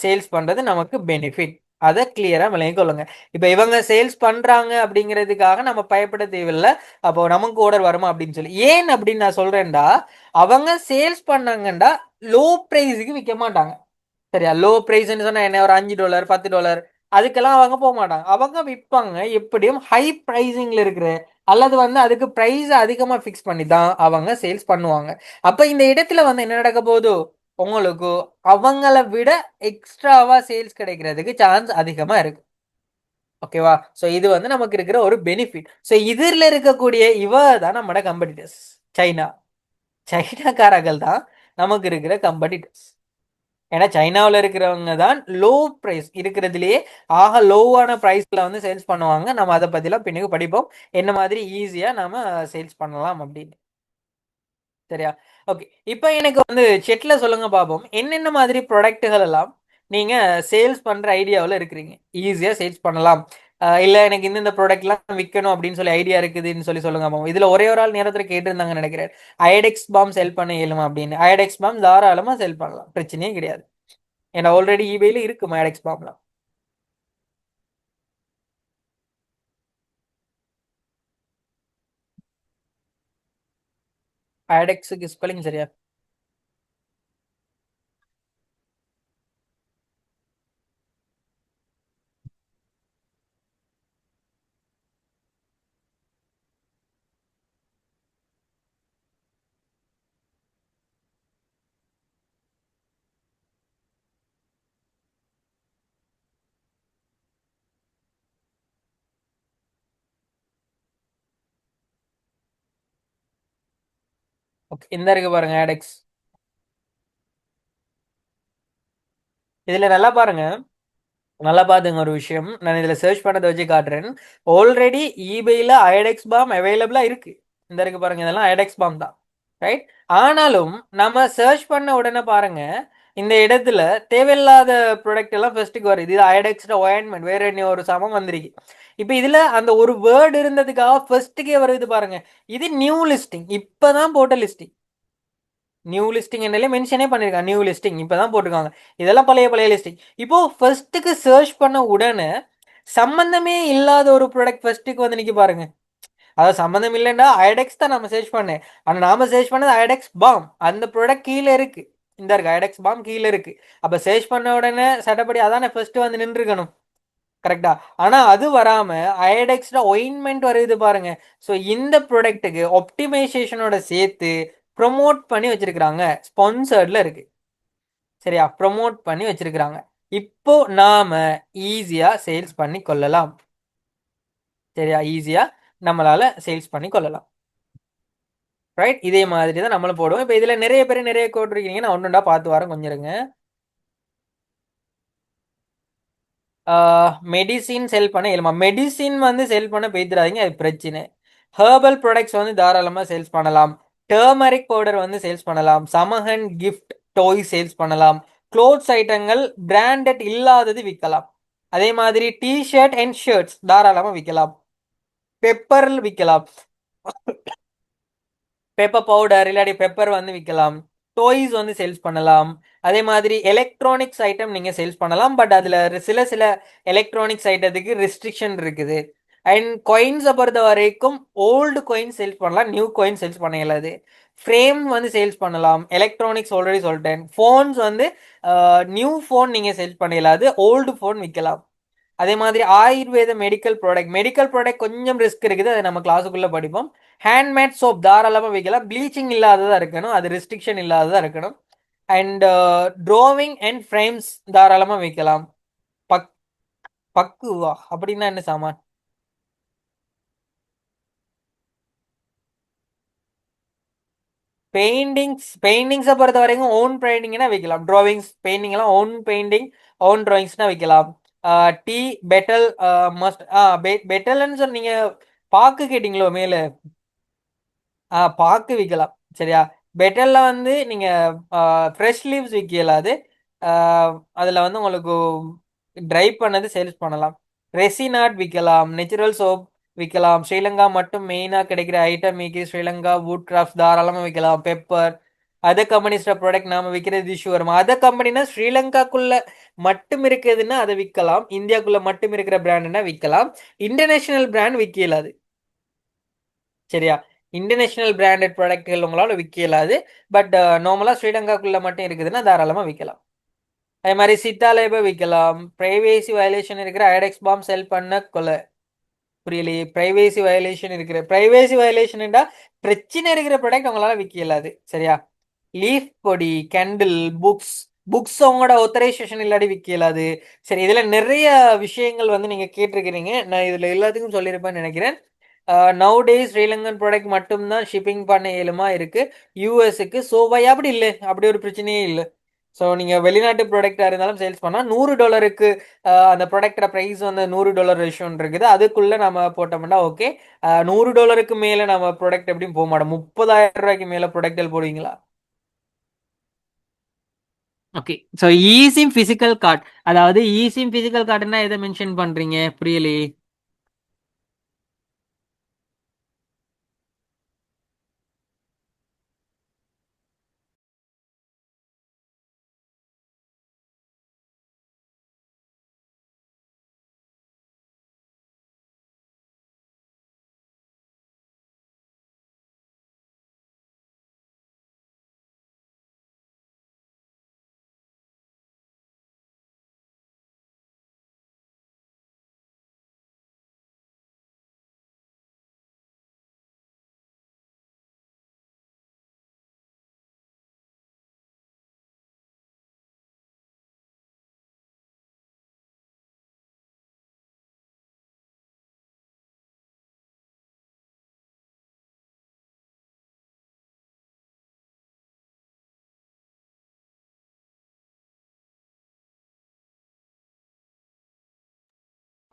சேல்ஸ் பண்றது நமக்கு பெனிஃபிட். அதை கிளியரா விளங்கிக் கொள்ளுங்க. இப்ப இவங்க சேல்ஸ் பண்றாங்க அப்படிங்கிறதுக்காக நம்ம பயப்பட தேவையில்லை. அப்போ நமக்கு ஆர்டர் வருமா அப்படின்னு சொல்லி. ஏன் அப்படின்னு நான் சொல்றேன்டா, அவங்க சேல்ஸ் பண்ணாங்கண்டா லோ பிரைஸுக்கு விற்க மாட்டாங்க. சரியா, லோ பிரைஸ்ன்னு சொன்னா என்ன, ஒரு $5, $10 அதுக்கெல்லாம் அவங்க போக மாட்டாங்க. அவங்க விற்பாங்க எப்படியும் ஹை பிரைசிங்ல இருக்கிற, அல்லது வந்து அதுக்கு பிரைஸ் அதிகமா பிக்ஸ் பண்ணி தான் அவங்க சேல்ஸ் பண்ணுவாங்க. அப்ப இந்த இடத்துல வந்து என்ன நடக்க போகுது, உங்களுக்கு அவங்கள விட எக்ஸ்ட்ராவா சேல்ஸ் கிடைக்கிறதுக்கு சான்ஸ் அதிகமா இருக்கு. ஓகேவா? ஸோ இது வந்து நமக்கு இருக்கிற ஒரு பெனிஃபிட். ஸோ இதில் இருக்கக்கூடிய இவ தான் நம்மட கம்படிட்டர்ஸ். சைனா. சைனாக்காரர்கள் தான் நமக்கு இருக்கிற கம்படிட்டர்ஸ். ஏன்னா சைனாவில் இருக்கிறவங்க தான் லோ ப்ரைஸ் இருக்கிறதுலேயே ஆக லோவான ப்ரைஸில் வந்து சேல்ஸ் பண்ணுவாங்க. நம்ம அதை பற்றிலாம் பின்னுக்கு படிப்போம். என்ன மாதிரி ஈஸியாக நம்ம சேல்ஸ் பண்ணலாம் அப்படின்னு. சரியா? ஓகே. இப்போ எனக்கு வந்து செட்ல சொல்லுங்க பார்ப்போம். என்னென்ன மாதிரி ப்ராடக்ட்டுகள் எல்லாம் நீங்க சேல்ஸ் பண்ற ஐடியாவில் இருக்கிறீங்க? ஈஸியா சேல்ஸ் பண்ணலாம். இல்ல எனக்கு இந்த ப்ராடக்ட்லாம் விற்கணும் அப்படின்னு சொல்லி ஐடியா இருக்குதுன்னு சொல்லி சொல்லுங்க பார்ப்போம். இதுல ஒரே ஒரு ஆள் நேரத்தில் கேட்டிருந்தாங்கன்னு நினைக்கிறேன். அயடெக்ஸ் பாம் செல் பண்ண இயலுமா அப்படின்னு. அயடெக்ஸ் பாம் தாராளமா செல் பண்ணலாம். பிரச்சனையே கிடையாது. ஏன்னா ஆல்ரெடி ஈபேல இருக்கு அயடெக்ஸ் பாம்லாம். அயடெக்ஸுக்கு ஸ்பெல்லிங் சரியா? ஓகே. இந்த இருக்கு பாருங்க அயடெக்ஸ். இதுல நல்லா பாருங்க. நல்லா பாத்துங்க ஒரு விஷயம். நான் இதுல சர்ச் பண்ணதை வச்சு காட்டுறேன். ஆல்ரெடி ஈபேல அயடெக்ஸ் பாம் அவைலபிளா இருக்கு. இந்த இருக்கு பாருங்க, இதெல்லாம் அயடெக்ஸ் பாம் தான். ரைட். ஆனாலும் நம்ம சர்ச் பண்ண உடனே பாருங்க, இந்த இடத்துல தேவையில்லாத ப்ராடக்ட் எல்லாம் ஃபர்ஸ்ட்டுக்கு வருது. இது அயடெக்ஸ்ட ஒயின்மெண்ட் வேற என்ன ஒரு சமம் வந்திருக்கு. இப்போ இதுல அந்த ஒரு வேர்டு இருந்ததுக்காக ஃபர்ஸ்ட்டுக்கே வருது பாருங்க. இது நியூ லிஸ்டிங், இப்பதான் போட்ட லிஸ்டிங். நியூ லிஸ்டிங் என்னலே மென்ஷனே பண்ணிருக்காங்க. நியூ லிஸ்டிங் இப்பதான் போட்டிருக்காங்க. இதெல்லாம் பழைய பழைய லிஸ்டிங். இப்போ ஃபர்ஸ்ட்டுக்கு சர்ச் பண்ண உடனே சம்பந்தமே இல்லாத ஒரு ப்ராடக்ட் ஃபர்ஸ்ட்டுக்கு வந்து நிக்க பாருங்க. அதாவது சம்பந்தம் இல்லைன்னா அயடெக்ஸ் தான் நம்ம சர்ச் பண்ணேன். ஆனா நாம சர்ச் பண்ணது அயடெக்ஸ் பாம். அந்த ப்ராடக்ட் கீழே இருக்கு. இந்த இருக்கு அயடெக்ஸ் பாம் கீழே இருக்கு. அப்ப சர்ச் பண்ண உடனே சட்டப்படி அதானே ஃபர்ஸ்ட் வந்து நின்றுக்கணும். கரெக்டா? ஆனா அது வராம அயடெக்ஸ்ல ஒயின்மெண்ட் வருது பாருங்க. ஸோ இந்த ப்ராடக்ட்டுக்கு ஆப்டிமைசேஷனோட சேர்த்து ப்ரொமோட் பண்ணி வச்சிருக்காங்க. ஸ்பான்சர்ட்ல இருக்கு. சரியா? ப்ரொமோட் பண்ணி வச்சிருக்காங்க. இப்போ நாம ஈஸியா சேல்ஸ் பண்ணி கொள்ளலாம். சரியா? ஈஸியா நம்மளால சேல்ஸ் பண்ணி கொள்ளலாம். ரைட். இதே மாதிரி தான் நம்மளும் போடுவோம். இப்போ இதுல நிறைய பேர் நிறைய கோட் இருக்கீங்க. நான் ஒன்னொண்டா பார்த்து வரேன், கொஞ்சம் இருங்க. மெடிசின் செல் பண்ண இயலுமா? மெடிசின் வந்து செல் பண்ண போய்த்துறாதீங்க, அது பிரச்சனை. ஹெர்பல் ப்ராடக்ட்ஸ் வந்து தாராளமாக சேல்ஸ் பண்ணலாம். டர்மரிக் பவுடர் வந்து சேல்ஸ் பண்ணலாம். சமஹன் கிஃப்ட் டாய் சேல்ஸ் பண்ணலாம். க்ளோத்ஸ் ஐட்டங்கள் பிராண்டட் இல்லாதது விற்கலாம். அதே மாதிரி டிஷர்ட் அண்ட் ஷர்ட்ஸ் தாராளமாக விற்கலாம். பெப்பர் விற்கலாம். பெப்பர் பவுடர் இல்லாட்டி பெப்பர் வந்து விற்கலாம். டாய்ஸ் வந்து சேல்ஸ் பண்ணலாம். அதே மாதிரி எலக்ட்ரானிக்ஸ் ஐட்டம் நீங்க சேல்ஸ் பண்ணலாம். பட் அதுல சில சில எலக்ட்ரானிக்ஸ் ஐட்டத்துக்கு ரெஸ்ட்ரிக்ஷன் இருக்குது. அண்ட் காயின்ஸை பொறுத்த வரைக்கும் ஓல்டு காயின்ஸ் சேல்ஸ் பண்ணலாம், நியூ காயின் சேல்ஸ் பண்ண இயலாது. ஃப்ரேம் வந்து சேல்ஸ் பண்ணலாம். எலக்ட்ரானிக்ஸ் ஆல்ரெடி சொல்லிட்டேன். ஃபோன்ஸ் வந்து நியூ ஃபோன் நீங்க சேல்ஸ் பண்ண இயலாது, ஓல்டு ஃபோன் விற்கலாம். அதே மாதிரி ஆயுர்வேத மெடிக்கல் ப்ராடக்ட், மெடிக்கல் ப்ராடக்ட் கொஞ்சம் ரிஸ்க் இருக்குது, அதை நம்ம கிளாஸுக்குள்ள படிப்போம். ஹேண்ட்மேட் சோப் தாராளமாக வைக்கலாம். ப்ளீச்சிங் இல்லாததா இருக்கணும், அது ரெஸ்ட்ரிக்ஷன் இல்லாததா இருக்கணும். அண்ட் ட்ராவிங் அண்ட் ஃப்ரேம்ஸ் தாராளமாக வைக்கலாம். பக் பக்குவா அப்படின்னா என்ன சாமான்? பெயிண்டிங்ஸை பொறுத்த வரைக்கும் ஓன் பெயிண்டிங்னா வைக்கலாம். டிராவிங்ஸ் பெயிண்டிங் எல்லாம் ஓன் பெயிண்டிங் ஓன் டிராயிங்ஸ்னா வைக்கலாம். டீ பெட்டல் மஸ்ட் பெட்டல்னு சொல்லி நீங்க பாக்கு கேட்டீங்களோ மேல? பாக்கு விற்கலாம். சரியா? பெட்டல்ல வந்து நீங்க ஃப்ரெஷ் லீவ்ஸ் விற்கலாம். அது அதுல வந்து உங்களுக்கு ட்ரை பண்ணது சேல்ஸ் பண்ணலாம். ரெசின் ஆர்ட் விற்கலாம். நேச்சுரல் சோப் விற்கலாம். ஸ்ரீலங்கா மட்டும் மெயினா கிடைக்கிற ஐட்டம் விற்கி ஸ்ரீலங்கா வுட் கிராஃப்ட் தாராளமா விற்கலாம். பெப்பர் அதர் கம்பெனிஸ்ட ப்ராடக்ட் நாம விற்கிறது இஷ்யூ வரும். அதர் கம்பெனினா ஸ்ரீலங்காக்குள்ள மட்டும் இருக்குதுன்னா அதை விற்கலாம். இந்தியாக்குள்ள மட்டும் இருக்கிற பிராண்ட்னா விற்கலாம். இன்டர்நேஷனல் பிராண்ட் விற்கலாது. சரியா? இன்டர்நேஷனல் பிராண்டட் ப்ராடக்ட்கள் உங்களால் விற்க இயலாது. பட் நார்மலாக ஸ்ரீலங்காக்குள்ள மட்டும் இருக்குதுன்னா தாராளமாக விற்கலாம். அதே மாதிரி சித்தாலேப விற்கலாம். பிரைவேசி வயலேஷன் இருக்கிற அயடெக்ஸ் பாம் செல் பண்ண கொள்ள. புரியலையே? பிரைவேசி வயலேஷன் இருக்கிற, பிரைவேசி வயலேஷன்டா பிரச்சனை இருக்கிற ப்ராடக்ட் உங்களால் விற்க இயலாது. சரியா? லீஃப் பொடி, கேண்டில், புக்ஸ் அவங்களோட ஆத்தரைசேஷன் இல்லாடி விற்கலாது. சரி, இதுல நிறைய விஷயங்கள் வந்து நீங்க கேட்டிருக்கிறீங்க. நான் இதுல எல்லாத்துக்கும் சொல்லியிருப்பேன்னு நினைக்கிறேன். நவ் டேஸ் ஸ்ரீலங்கன் ப்ராடக்ட் மட்டும்தான் ஷிப்பிங் பண்ண இயலுமா இருக்கு யூஎஸ்க்கு. ஸோ வை அப்படி இல்லை, அப்படி ஒரு பிரச்சனையே இல்லை. ஸோ நீங்கள் வெளிநாட்டு ப்ராடக்டாக இருந்தாலும் சேல்ஸ் பண்ணால் $100 அந்த ப்ராடக்டோட ப்ரைஸ் வந்து $100 ரேஷன் இருக்குது. அதுக்குள்ளே நம்ம போட்டோம்னா ஓகே. $100 மேலே நம்ம ப்ராடக்ட் எப்படியும் போக மாட்டோம். $30,000 மேலே ப்ராடக்டில் போடுவீங்களா? ஓகே. ஸோ ஈஸிம் பிசிக்கல் கார்டு, அதாவது ஈஸிம் பிசிக்கல் கார்டுன்னா எதை மென்ஷன் பண்றீங்க புரியலையே.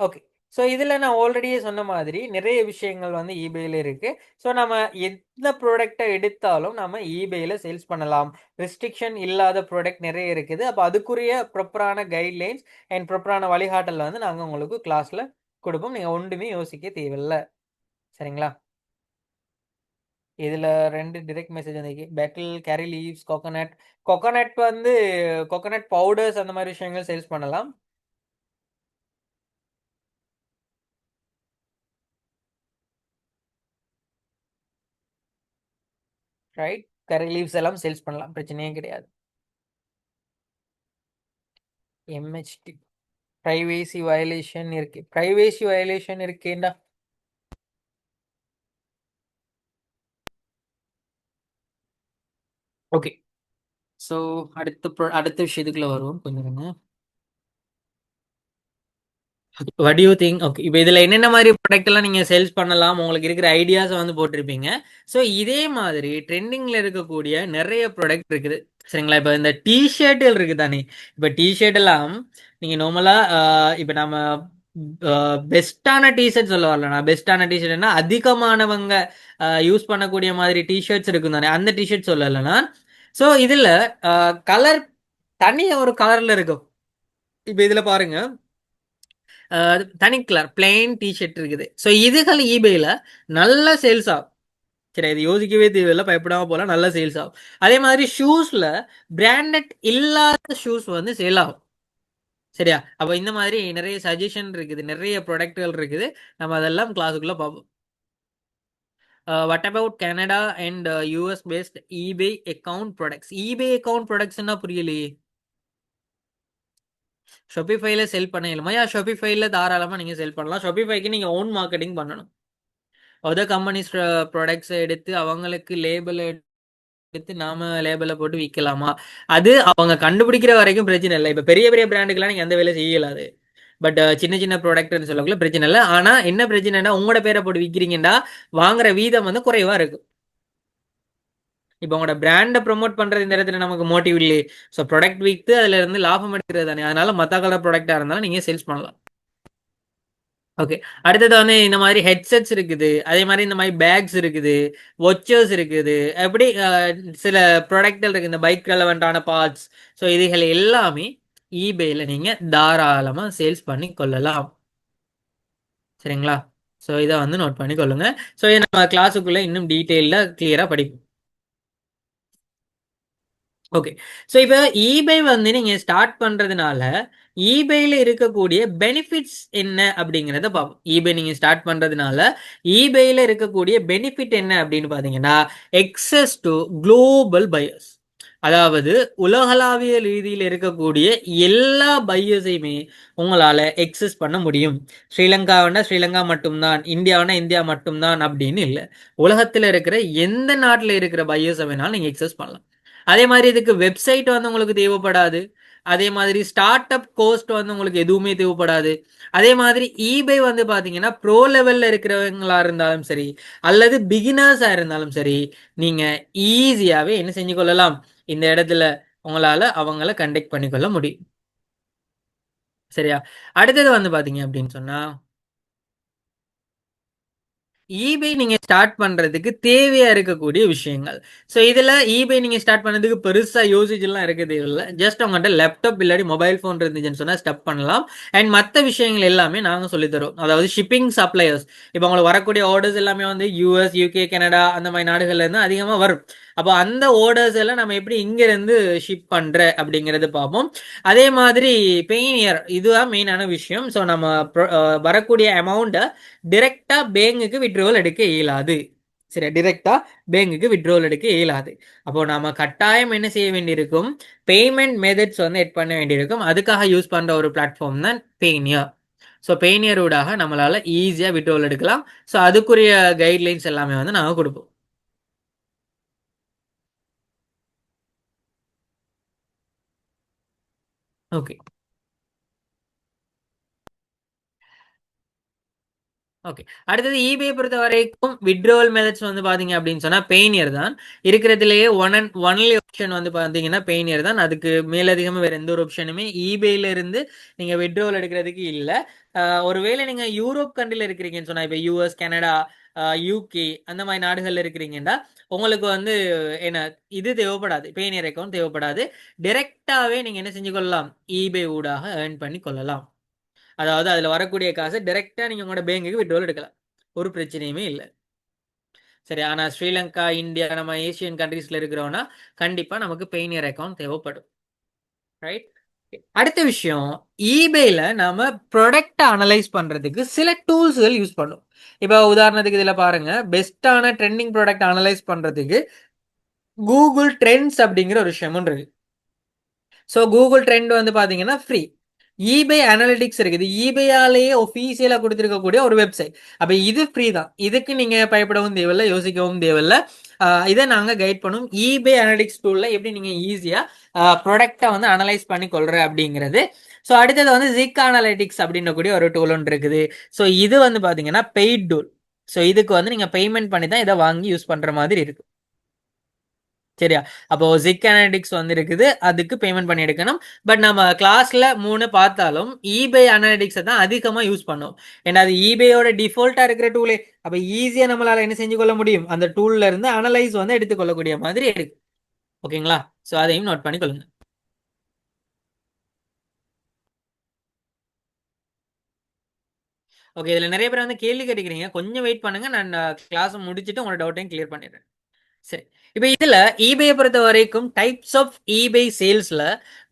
ஓகே. ஸோ இதில் நான் ஆல்ரெடியே சொன்ன மாதிரி நிறைய விஷயங்கள் வந்து ஈபேயில் இருக்கு. ஸோ நம்ம எந்த ப்ராடக்டை எடுத்தாலும் நம்ம ஈபேயில் சேல்ஸ் பண்ணலாம். ரெஸ்ட்ரிக்ஷன் இல்லாத ப்ராடக்ட் நிறைய இருக்குது. அப்போ அதுக்குரிய ப்ராப்பரான கைட்லைன்ஸ் அண்ட் ப்ராப்பரான வழிகாட்டல் வந்து நாங்கள் உங்களுக்கு கிளாஸில் கொடுப்போம். நீங்கள் ஒன்றுமே யோசிக்க தேவையில்லை. சரிங்களா? இதில் 2 டிரெக்ட் மெசேஜ் வந்து பெட்டில், கேரி லீவ்ஸ், கோகோனட். கோகோனட் வந்து கோகோனட் பவுடர்ஸ் அந்த மாதிரி விஷயங்கள் சேல்ஸ் பண்ணலாம். ரைட். கரி லீவ்ஸ் எல்லாம் சேல்ஸ் பண்ணலாம், பிரச்சனையே கிடையாது. எம்ஹெச்டி பிரைவேசி வயலேஷன் இருக்கு. பிரைவேசி வயலேஷன் இருக்கேண்டா. ஓகே. ஸோ அடுத்த விஷயத்துக்குள்ள வருவோம் கொஞ்சம். வட் யூ திங்க்? ஓகே, இப்போ இதில் என்னென்ன மாதிரி ப்ராடக்ட் எல்லாம் நீங்கள் சேல்ஸ் பண்ணலாம் உங்களுக்கு இருக்கிற ஐடியாஸை வந்து போட்டிருப்பீங்க. ஸோ இதே மாதிரி ட்ரெண்டிங்கில் இருக்கக்கூடிய நிறைய ப்ராடக்ட் இருக்குது. சரிங்களா? இப்போ இந்த டிஷர்ட்டுகள் இருக்குது தானே. இப்போ டிஷர்ட் எல்லாம் நீங்கள் நார்மலாக இப்போ நம்ம பெஸ்ட்டான டிஷர்ட் சொல்ல வரல. நான் பெஸ்ட்டான டிஷர்ட்னா அதிகமானவங்க யூஸ் பண்ணக்கூடிய மாதிரி டிஷர்ட்ஸ் இருக்கும் தானே, அந்த டிஷர்ட் சொல்லலைன்னா. ஸோ இதில் கலர் தனியாக ஒரு கலரில் இருக்கும். இப்போ இதில் பாருங்க, தனி கலர் பிளெயின் டிஷர்ட் இருக்குது. ஸோ இதுகள் ஈபேல நல்ல சேல்ஸ் ஆகும். சரி, இது யோசிக்கவே தேவையில்லை, பயப்படாம போகலாம், நல்ல சேல்ஸ் ஆகும். அதே மாதிரி ஷூஸ்ல பிராண்டட் இல்லாத ஷூஸ் வந்து சேல் ஆகும். சரியா? அப்போ இந்த மாதிரி நிறைய சஜஷன் இருக்குது, நிறைய ப்ராடக்ட்கள் இருக்குது. நம்ம அதெல்லாம் கிளாஸுக்குள்ள பார்ப்போம். What about Canada and US based eBay account products? EBay account ப்ராடக்ட்ஸ்னா புரியலையே. ஷாப்பிஃபைல செல் பண்ண இயலுமா? ஷாப்பிஃபைல தாராளமாக நீங்கள் செல் பண்ணலாம். ஷாப்பிஃபைக்கு நீங்கள் ஓன் மார்க்கெட்டிங் பண்ணணும். அதர் கம்பெனிஸ் ப்ராடக்ட்ஸை எடுத்து அவங்களுக்கு லேபிள் எடுத்து நாம லேபிளை போட்டு விற்கலாமா? அது அவங்க கண்டுபிடிக்கிற வரைக்கும் பிரச்சனை இல்லை. இப்போ பெரிய பெரிய பிராண்டுக்கெல்லாம் நீங்கள் அந்த வேலை செய்யலாது. பட் சின்ன சின்ன ப்ராடக்ட்னு சொல்லக்குள்ள பிரச்சனை இல்லை. ஆனால் என்ன பிரச்சனைனா, உங்களோட பேரை போட்டு விற்கிறீங்கன்னா வாங்குற வீதம் வந்து குறைவா இருக்கும். இப்போ உங்களோட பிராண்டை ப்ரொமோட் பண்றது இந்த இடத்துல நமக்கு மோட்டிவ் இல்லையே. ஸோ ப்ராடக்ட் விற்று அதுல இருந்து லாபம் எடுக்கிறது தானே. அதனால மற்ற கலர் ப்ராடக்டா இருந்தாலும் நீங்க சேல்ஸ் பண்ணலாம். ஓகே. அடுத்தது வந்து இந்த மாதிரி ஹெட்செட்ஸ் இருக்குது. அதே மாதிரி இந்த மாதிரி பேக்ஸ் இருக்குது, வாட்சஸ் இருக்குது. எப்படி சில ப்ராடக்ட்கள் இருக்கு, இந்த பைக் ரெலவெண்டான பார்ட்ஸ். ஸோ இதுகள் எல்லாமே ஈபேல நீங்க தாராளமா சேல்ஸ் பண்ணி கொள்ளலாம். சரிங்களா? ஸோ இதை வந்து நோட் பண்ணி கொள்ளுங்க. ஸோ நம்ம கிளாஸுக்குள்ள இன்னும் டீட்டெயிலில் கிளியரா படிப்போம். ஓகே. ஸோ இப்போ ஈபே வந்து நீங்க ஸ்டார்ட் பண்றதுனால ஈபேல இருக்கக்கூடிய பெனிஃபிட்ஸ் என்ன அப்படிங்கிறத பார்ப்போம். ஈபே நீங்க ஸ்டார்ட் பண்றதுனால ஈபேல இருக்கக்கூடிய பெனிஃபிட் என்ன அப்படின்னு பார்த்தீங்கன்னா, எக்ஸஸ் டு குளோபல் பையர்ஸ். அதாவது உலகளாவிய ரீதியில் இருக்கக்கூடிய எல்லா பையர்ஸையுமே உங்களால எக்ஸஸ் பண்ண முடியும். ஸ்ரீலங்காவுன்னா ஸ்ரீலங்கா மட்டும்தான், இந்தியாவுன்னா இந்தியா மட்டும்தான் அப்படின்னு இல்லை. உலகத்தில் இருக்கிற எந்த நாட்டில் இருக்கிற பையர்ஸை வேணாலும் நீங்க எக்ஸஸ் பண்ணலாம். அதே மாதிரி இதுக்கு வெப்சைட் வந்து உங்களுக்கு தேவைப்படாது. அதே மாதிரி ஸ்டார்ட் அப் கோஸ்ட் வந்து உங்களுக்கு எதுவுமே தேவைப்படாது. அதே மாதிரி eBay வந்து பாத்தீங்கன்னா ப்ரோ லெவல்ல இருக்கிறவங்களா இருந்தாலும் சரி, அல்லது பிகினர்ஸா இருந்தாலும் சரி, நீங்க ஈஸியாவே என்ன செஞ்சு கொள்ளலாம், இந்த இடத்துல உங்களால அவங்கள கண்டெக்ட் பண்ணிக்கொள்ள முடியும். சரியா? அடுத்தது வந்து பாத்தீங்க அப்படின்னு சொன்னா, eBay நீங்க ஸ்டார்ட் பண்றதுக்கு தேவையா இருக்கக்கூடிய விஷயங்கள். ஸோ இதுல eBay நீங்க ஸ்டார்ட் பண்ணதுக்கு பெருசா யோசிச்சுலாம் இருக்க தேவையில்ல. ஜஸ்ட் உங்கள்ட்ட லேப்டாப் இல்லாட்டி மொபைல் ஃபோன் இருந்துச்சுன்னு சொன்னா ஸ்டார்ட் பண்ணலாம். அண்ட் மத்த விஷயங்கள் எல்லாமே நாங்க சொல்லித் தரோம். அதாவது ஷிப்பிங் சப்ளையர்ஸ். இப்போ உங்களுக்கு வரக்கூடிய ஆர்டர்ஸ் எல்லாமே வந்து யுஎஸ், யூகே, கனடா அந்த மாதிரி நாடுகள்ல இருந்து அதிகமா வரும். அப்போ அந்த ஆர்டர்ஸ் எல்லாம் நம்ம எப்படி இங்க இருந்து ஷிப் பண்ற அப்படிங்கறது பார்ப்போம். அதே மாதிரி பெயினியர் இதுதான் மெயினான விஷயம். ஸோ நம்ம வரக்கூடிய அமௌண்ட்டை டிரெக்டா பேங்குக்கு விட்ரோவல் எடுக்க இயலாது. சரி, டிரெக்டா பேங்குக்கு விட்ரோவல் எடுக்க இயலாது. அப்போ நாம கட்டாயம் என்ன செய்ய வேண்டியிருக்கும், பேமெண்ட் மெத்தட்ஸ் வந்து எட் பண்ண வேண்டியிருக்கும். அதுக்காக யூஸ் பண்ற ஒரு பிளாட்ஃபார்ம் தான் பேனியர். ஸோ பேனியர் ஊடாக நம்மளால ஈஸியா விட்ரோவல் எடுக்கலாம். ஸோ அதுக்குரிய கைட்லைன்ஸ் எல்லாமே வந்து நாங்கள் கொடுப்போம். ஓகே. ஓகே. அடுத்தது eBay பொறுத்த வரைக்கும் வித்ட்ராவல் மெத்தட்ஸ் வந்து பாத்தீங்க அப்படின்னு சொன்னா பெயினியர் தான் இருக்கிறதுலயே ஒன்லி ஆப்ஷன் வந்து பாத்தீங்கன்னா பெயினியர் தான். அதுக்கு மேலதிகமா வேற எந்த ஒரு ஆப்ஷனுமே eBayல இருந்து நீங்க வித்ட்ராவல் எடுக்கிறதுக்கு இல்ல. ஒருவேளை நீங்க யூரோப் கண்ட்ரில இருக்கிறீங்கன்னு சொன்னா, இப்ப யூஎஸ், கனடா, யூகே அந்த மாதிரி நாடுகள்ல இருக்கிறீங்கன்னா உங்களுக்கு வந்து என்ன இது தேவைப்படாது, பெயினியர் அக்கௌண்ட் தேவைப்படாது. டைரக்டாவே நீங்க என்ன செஞ்சு கொள்ளலாம், eBay ஊடாக ஏர்ன் பண்ணி கொள்ளலாம். அதாவது அதுல வரக்கூடிய காசை டைரக்டா நீங்க உங்களோட பேங்குக்கு விட்ரோல் எடுக்கலாம். ஒரு பிரச்சனையுமே இல்லை. சரி, ஆனா ஸ்ரீலங்கா, இந்தியா நம்ம ஏசியன் கண்ட்ரீஸ்ல இருக்கிறோம்னா கண்டிப்பா நமக்கு பெயினியர் அக்கௌண்ட் தேவைப்படும். ரைட். அடுத்த விஷயம், eBayல நாம ப்ராடக்ட் அனலைஸ் பண்றதுக்கு சில டூல்ஸ்கள் யூஸ் பண்ணும். இப்போ உதாரணத்துக்கு இதுல பாருங்க, பெஸ்டான ட்ரெண்டிங் ப்ராடக்ட் அனலைஸ் பண்றதுக்கு கூகுள் ட்ரெண்ட்ஸ் அப்படிங்கிற ஒரு விஷயமும் இருக்கு. ஸோ கூகுள் ட்ரெண்ட் வந்து பாத்தீங்கன்னா ஃப்ரீ. eBay அனலிட்டிக்ஸ் இருக்குது, eBayயாலேயே ஒஃபீஷியலா கொடுத்துருக்கக்கூடிய ஒரு வெப்சைட். அப்ப இது ஃப்ரீ தான், இதுக்கு நீங்க பயப்படவும் தேவையில்லை, யோசிக்கவும் தேவையில்லை. இதை நாங்க கைட் பண்ணுவோம். eBay அனலிட்டிக்ஸ் டூல்ல எப்படி நீங்க ஈஸியா ப்ராடக்டை வந்து அனலைஸ் பண்ணி கொள்ற அப்படிங்கிறது. ஸோ அடுத்தது வந்து ஜிக் அனலிட்டிக்ஸ் அப்படின்ற கூடிய ஒரு டூல் ஒன்று இருக்குது. ஸோ இது வந்து பாத்தீங்கன்னா பெய்ட் டூல். ஸோ இதுக்கு வந்து நீங்க பேமெண்ட் பண்ணி தான் இதை வாங்கி யூஸ் பண்ற மாதிரி இருக்கு. சரியா? அப்போ ஜிக் அனலிட்டிக்ஸ் வந்து இருக்குது, அதுக்கு பேமெண்ட் பண்ணி எடுக்கணும். பட் நம்ம கிளாஸ்ல 3 பார்த்தாலும் eBay அனலிட்டிக்ஸை தான் அதிகமா யூஸ் பண்ணுவோம். ஏன்னா அது eBayயோட டிஃபால்ட்டா இருக்கிற டூலே. அப்ப ஈஸியா நம்மளால என்ன செஞ்சு கொள்ள முடியும், அந்த டூல்ல இருந்து அனலைஸ் வந்து எடுத்துக்கொள்ளக்கூடிய மாதிரி இருக்கு. ஓகேங்களா? ஸோ அதையும் நோட் பண்ணி கொள்ளுங்க. ஓகே, இதுல நிறைய பேர் வந்து கேள்வி கேட்டுக்கிறீங்க. கொஞ்சம் வெயிட் பண்ணுங்க, நான் கிளாஸ் முடிச்சுட்டு உங்களோட டவுட்டையும் கிளியர் பண்ணிடுறேன். சரி, இப்போ இதுல eBay பொறுத்த வரைக்கும் டைப்ஸ் ஆஃப் eBay சேல்ஸ்ல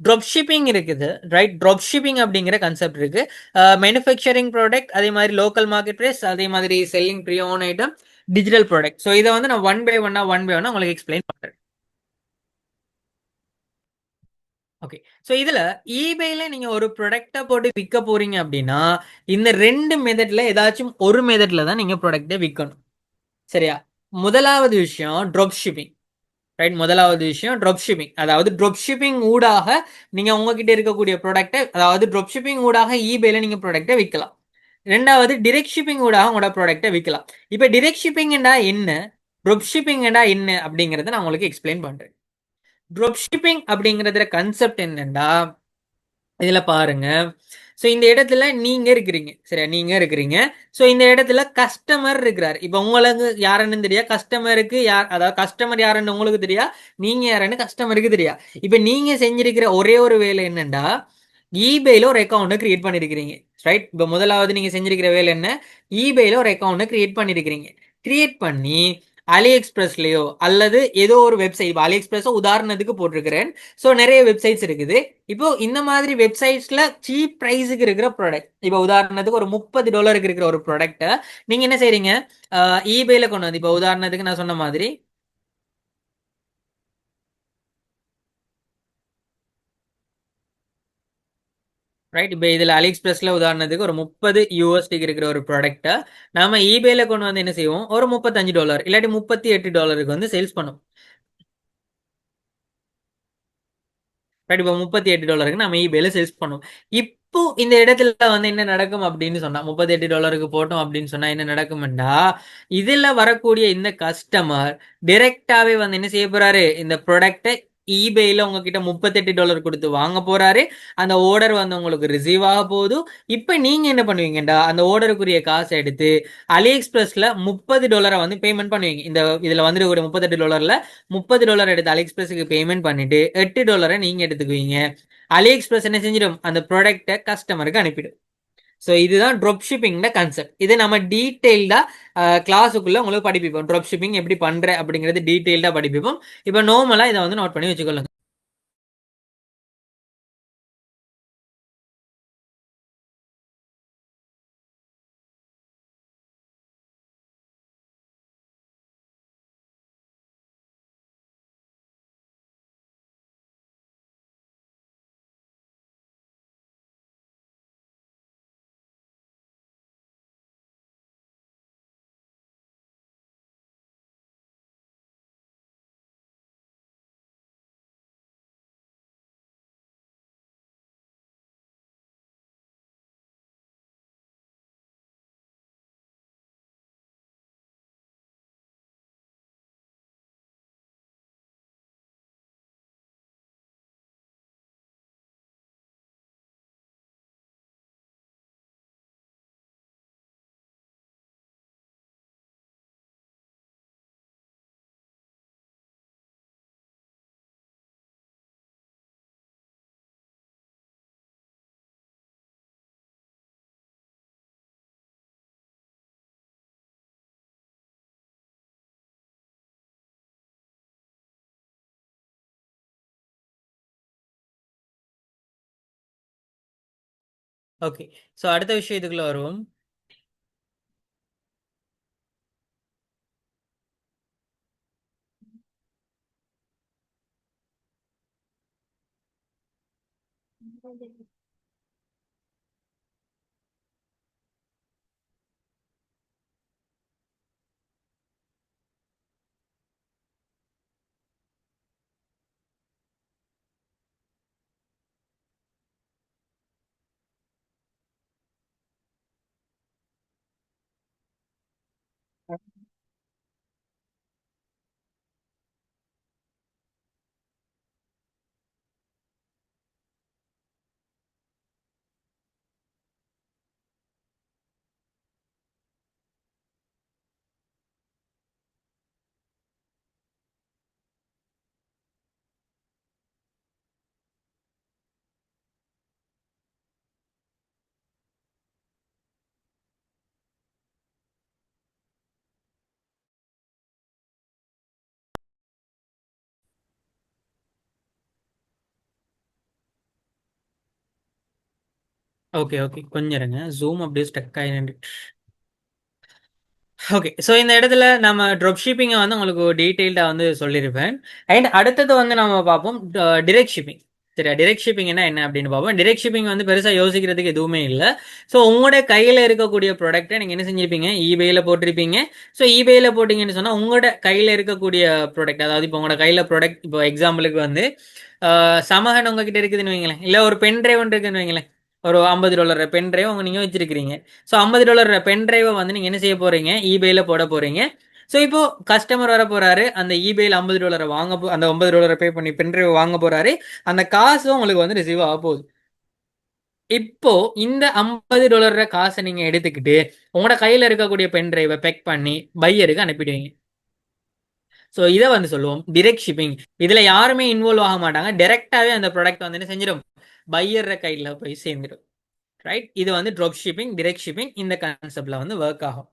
ட்ராப் ஷிப்பிங் இருக்குது. ரைட், ட்ராப் ஷிப்பிங் அப்படிங்கிற கான்செப்ட் இருக்கு. மேனுஃபேக்சரிங் ப்ராடக்ட், அதே மாதிரி லோக்கல் மார்க்கெட் பிரைஸ், அதே மாதிரி selling pre own item, digital product. So இதை வந்து நான் ஒன் பை ஒன்னா உங்களுக்கு எக்ஸ்பிளைன் பண்றேன். ஓகே. ஸோ இதுல eBayல நீங்க ஒரு ப்ராடக்டை போட்டு விற்க போறீங்க அப்படின்னா இந்த ரெண்டு மெத்தட்ல ஏதாச்சும் ஒரு மெத்தட்ல தான் நீங்க ப்ராடக்டை விற்கணும். சரியா? முதலாவது விஷயம் ட்ராப் ஷிப்பிங். ரைட், முதலாவது விஷயம் ட்ராப் ஷிப்பிங். அதாவது ட்ராப் ஷிப்பிங் ஊடாக நீங்க உங்ககிட்ட இருக்கக்கூடிய ப்ராடக்ட்டை, அதாவது ட்ராப் ஷிப்பிங் ஊடாக eBayல நீங்க ப்ராடக்ட்டை விற்கலாம். ரெண்டாவது டிரெக்ட் ஷிப்பிங் ஊடாக உங்களோட ப்ராடக்ட்டை விற்கலாம். இப்போ டிரெக்ட் ஷிப்பிங்டா என்ன, ட்ராப் ஷிப்பிங்டா என்ன அப்படிங்கறத நான் உங்களுக்கு எக்ஸ்பிளைன் பண்றேன். ட்ராப் ஷிப்பிங் அப்படிங்கறதுல கன்செப்ட் என்னன்னா, இதுல பாருங்க. ஸோ இந்த இடத்துல நீங்க இருக்கிறீங்க. சரியா? நீங்க இருக்கிறீங்க. ஸோ இந்த இடத்துல கஸ்டமர் இருக்கிறார். இப்போ உங்களுக்கு யாருன்னு தெரியா, கஸ்டமருக்கு யார், அதாவது கஸ்டமர் யாருன்னு உங்களுக்கு தெரியா, நீங்க யாருன்னு கஸ்டமருக்கு தெரியா. இப்போ நீங்க செஞ்சிருக்கிற ஒரே ஒரு வேலை என்னன்னா, eBayல ஒரு அக்கௌண்ட்டை கிரியேட் பண்ணிருக்கிறீங்க. ரைட். இப்போ முதலாவது நீங்க செஞ்சிருக்கிற வேலை என்ன, eBayல ஒரு அக்கௌண்ட்டை கிரியேட் பண்ணிருக்கிறீங்க. கிரியேட் பண்ணி அலி எக்ஸ்பிரஸ்லயோ அல்லது ஏதோ ஒரு வெப்சைட், இப்போ அலி எக்ஸ்பிரஸ் உதாரணத்துக்கு போட்டிருக்கிறேன். ஸோ நிறைய வெப்சைட்ஸ் இருக்குது. இப்போ இந்த மாதிரி வெப்சைட்ஸ்ல சீப் பிரைஸுக்கு இருக்கிற ப்ராடக்ட், இப்போ உதாரணத்துக்கு ஒரு $30 இருக்கிற ஒரு ப்ராடக்ட்டை நீங்க என்ன செய்றீங்க, eBayல கொண்டு வந்து, இப்போ உதாரணத்துக்கு நான் சொன்ன மாதிரி ரைட், இப்போ இதில் அலி எக்ஸ்பிரஸ்ல உதாரணத்துக்கு ஒரு $30 இருக்கிற ஒரு ப்ராடக்ட்டை நாம eBayல கொண்டு வந்து என்ன செய்வோம், ஒரு $35 இல்லாட்டி $38 வந்து சேல்ஸ் பண்ணும். ரைட். இப்போ $38 நம்ம eBayல சேல்ஸ் பண்ணுவோம். இப்போ இந்த இடத்துல வந்து என்ன நடக்கும் அப்படின்னு சொன்னா, $38 போட்டோம் அப்படின்னு சொன்னா என்ன நடக்கும்டா, இதுல வரக்கூடிய இந்த கஸ்டமர் டைரக்டாவே வந்து என்ன செய்ய போறாரு, இந்த ப்ராடக்ட்டை eBayல உங்ககிட்ட $38 கொடுத்து வாங்க போறாரு. அந்த ஆர்டர் வந்து உங்களுக்கு ரிசீவ் ஆக போகுது. இப்போ நீங்க என்ன பண்ணுவீங்கடா, அந்த ஆர்டருக்குரிய காசை எடுத்து அலி எக்ஸ்பிரஸ்ல $30 வந்து பேமெண்ட் பண்ணுவீங்க. இந்த இதுல வந்து ஒரு $38 $30 எடுத்து அலி எக்ஸ்பிரஸுக்கு பேமெண்ட் பண்ணிட்டு $8 நீங்க எடுத்துக்குவீங்க. அலி எக்ஸ்பிரஸ் என்ன செஞ்சிடும், அந்த ப்ராடக்ட்டை கஸ்டமருக்கு அனுப்பிடும். ஸோ இதுதான் ட்ராப் ஷிப்பிங் கான்செப்ட். இது நம்ம டீட்டெயில்டா கிளாஸுக்குள்ள உங்களுக்கு படிப்பிப்போம். ட்ராப் ஷிப்பிங் எப்படி பண்ற அப்படிங்கிறது டீட்டெயில்டா படிப்பிப்போம். இப்போ நார்மலா இதை வந்து நோட் பண்ணி வச்சுக்கொள்ளுங்க. ஓகே. ஸோ அடுத்த விஷயத்துக்குள்ள வருவோம். ஓகே ஓகே, கொஞ்சம் இருங்க. ஜூம் அப்படியே ஸ்டக் ஆகி. ஓகே. ஸோ இந்த இடத்துல நம்ம ட்ராப் ஷிப்பிங்கை வந்து உங்களுக்கு டீட்டெயில்டாக வந்து சொல்லியிருப்பேன். அண்ட் அடுத்தது வந்து நம்ம பார்ப்போம் டிரெக்ட் ஷிப்பிங். சரியா, டிரெக்ட் ஷிப்பிங்னா என்ன அப்படின்னு பார்ப்போம். டிரெக்ட் ஷிப்பிங் வந்து பெருசாக யோசிக்கிறதுக்கு எதுவுமே இல்லை. ஸோ உங்களோட கையில் இருக்கக்கூடிய ப்ராடக்ட்டை நீங்கள் என்ன செஞ்சிருப்பீங்க, இபேயில் போட்டிருப்பீங்க. ஸோ இபேயில் போட்டிங்கன்னு சொன்னால் உங்களோட கையில் இருக்கக்கூடிய ப்ராடக்ட், அதாவது இப்போ உங்களோட கையில் ப்ராடக்ட், இப்போ எக்ஸாம்பிளுக்கு வந்து சமகன் உங்ககிட்ட இருக்குதுன்னு வைங்களேன், இல்லை ஒரு பென் டிரைவ் ஒன்று இருக்குன்னு வைங்களேன், ஒரு $50 பென் டிரைவ் உங்க நீங்கள் வச்சிருக்கிறீங்க. ஸோ $50 பென் டிரைவை வந்து நீங்கள் என்ன செய்ய போறீங்க, இபேயில் போட போறீங்க. ஸோ இப்போ கஸ்டமர் வர போறாரு, அந்த இபேயில் $50 வாங்க அந்த $50 பே பண்ணி பென் டிரைவ் வாங்க போறாரு. அந்த காசும் உங்களுக்கு வந்து ரிசீவ் ஆக போகுது. இப்போ இந்த $50 காசை நீங்க எடுத்துக்கிட்டு உங்களோட கையில இருக்கக்கூடிய பென் டிரைவை பெக் பண்ணி பையருக்கு அனுப்பிடுவீங்க. ஸோ இதை வந்து சொல்லுவோம் டிரெக்ட் ஷிப்பிங். இதுல யாருமே இன்வால்வ் ஆக மாட்டாங்க. டைரக்டாவே அந்த ப்ராடக்ட் வந்து என்ன செஞ்சிடும், பையர் கையில போய் சேர்ந்துடும். ரைட். இது வந்து ட்ராப் ஷிப்பிங், டிரெக்ட் ஷிப்பிங் இந்த கான்செப்ட்ல வந்து ஒர்க் ஆகும்.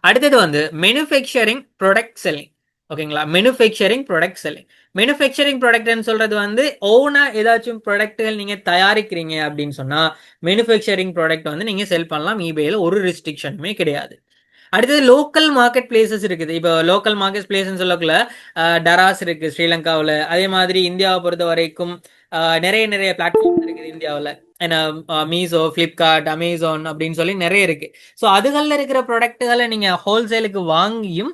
அடுத்தது வந்து மேனுஃபேக்சரிங் ப்ராடக்ட் செல்லிங். ஓகேங்களா, மேனுஃபேக்சரிங் ப்ராடக்ட் செல்லிங். மேனுஃபேக்சரிங் ப்ராடக்ட்னு சொல்றது வந்து ஓனா ஏதாச்சும் ப்ராடக்ட்கள் நீங்க தயாரிக்கிறீங்க அப்படின்னு சொன்னா மேனுஃபேக்சரிங் ப்ராடக்ட் வந்து நீங்க செல் பண்ணலாம். இபேல ஒரு ரெஸ்ட்ரிக்ஷனுமே கிடையாது. அடுத்தது லோக்கல் மார்க்கெட் பிளேசஸ் இருக்குது. இப்போ லோக்கல் மார்க்கெட் பிளேஸ்ன்னு சொல்லக்குள்ள டராஸ் இருக்கு ஸ்ரீலங்காவில். அதே மாதிரி இந்தியாவை பொறுத்த வரைக்கும் நிறைய நிறைய பிளாட்ஃபார்ம் இருக்குது இந்தியாவில். ஏன்னா மீஷோ, ஃப்ளிப்கார்ட், அமேசான் அப்படின்னு சொல்லி நிறைய இருக்கு. ஸோ அதுகளில் இருக்கிற ப்ராடக்ட்டுகளை நீங்கள் ஹோல்சேலுக்கு வாங்கியும்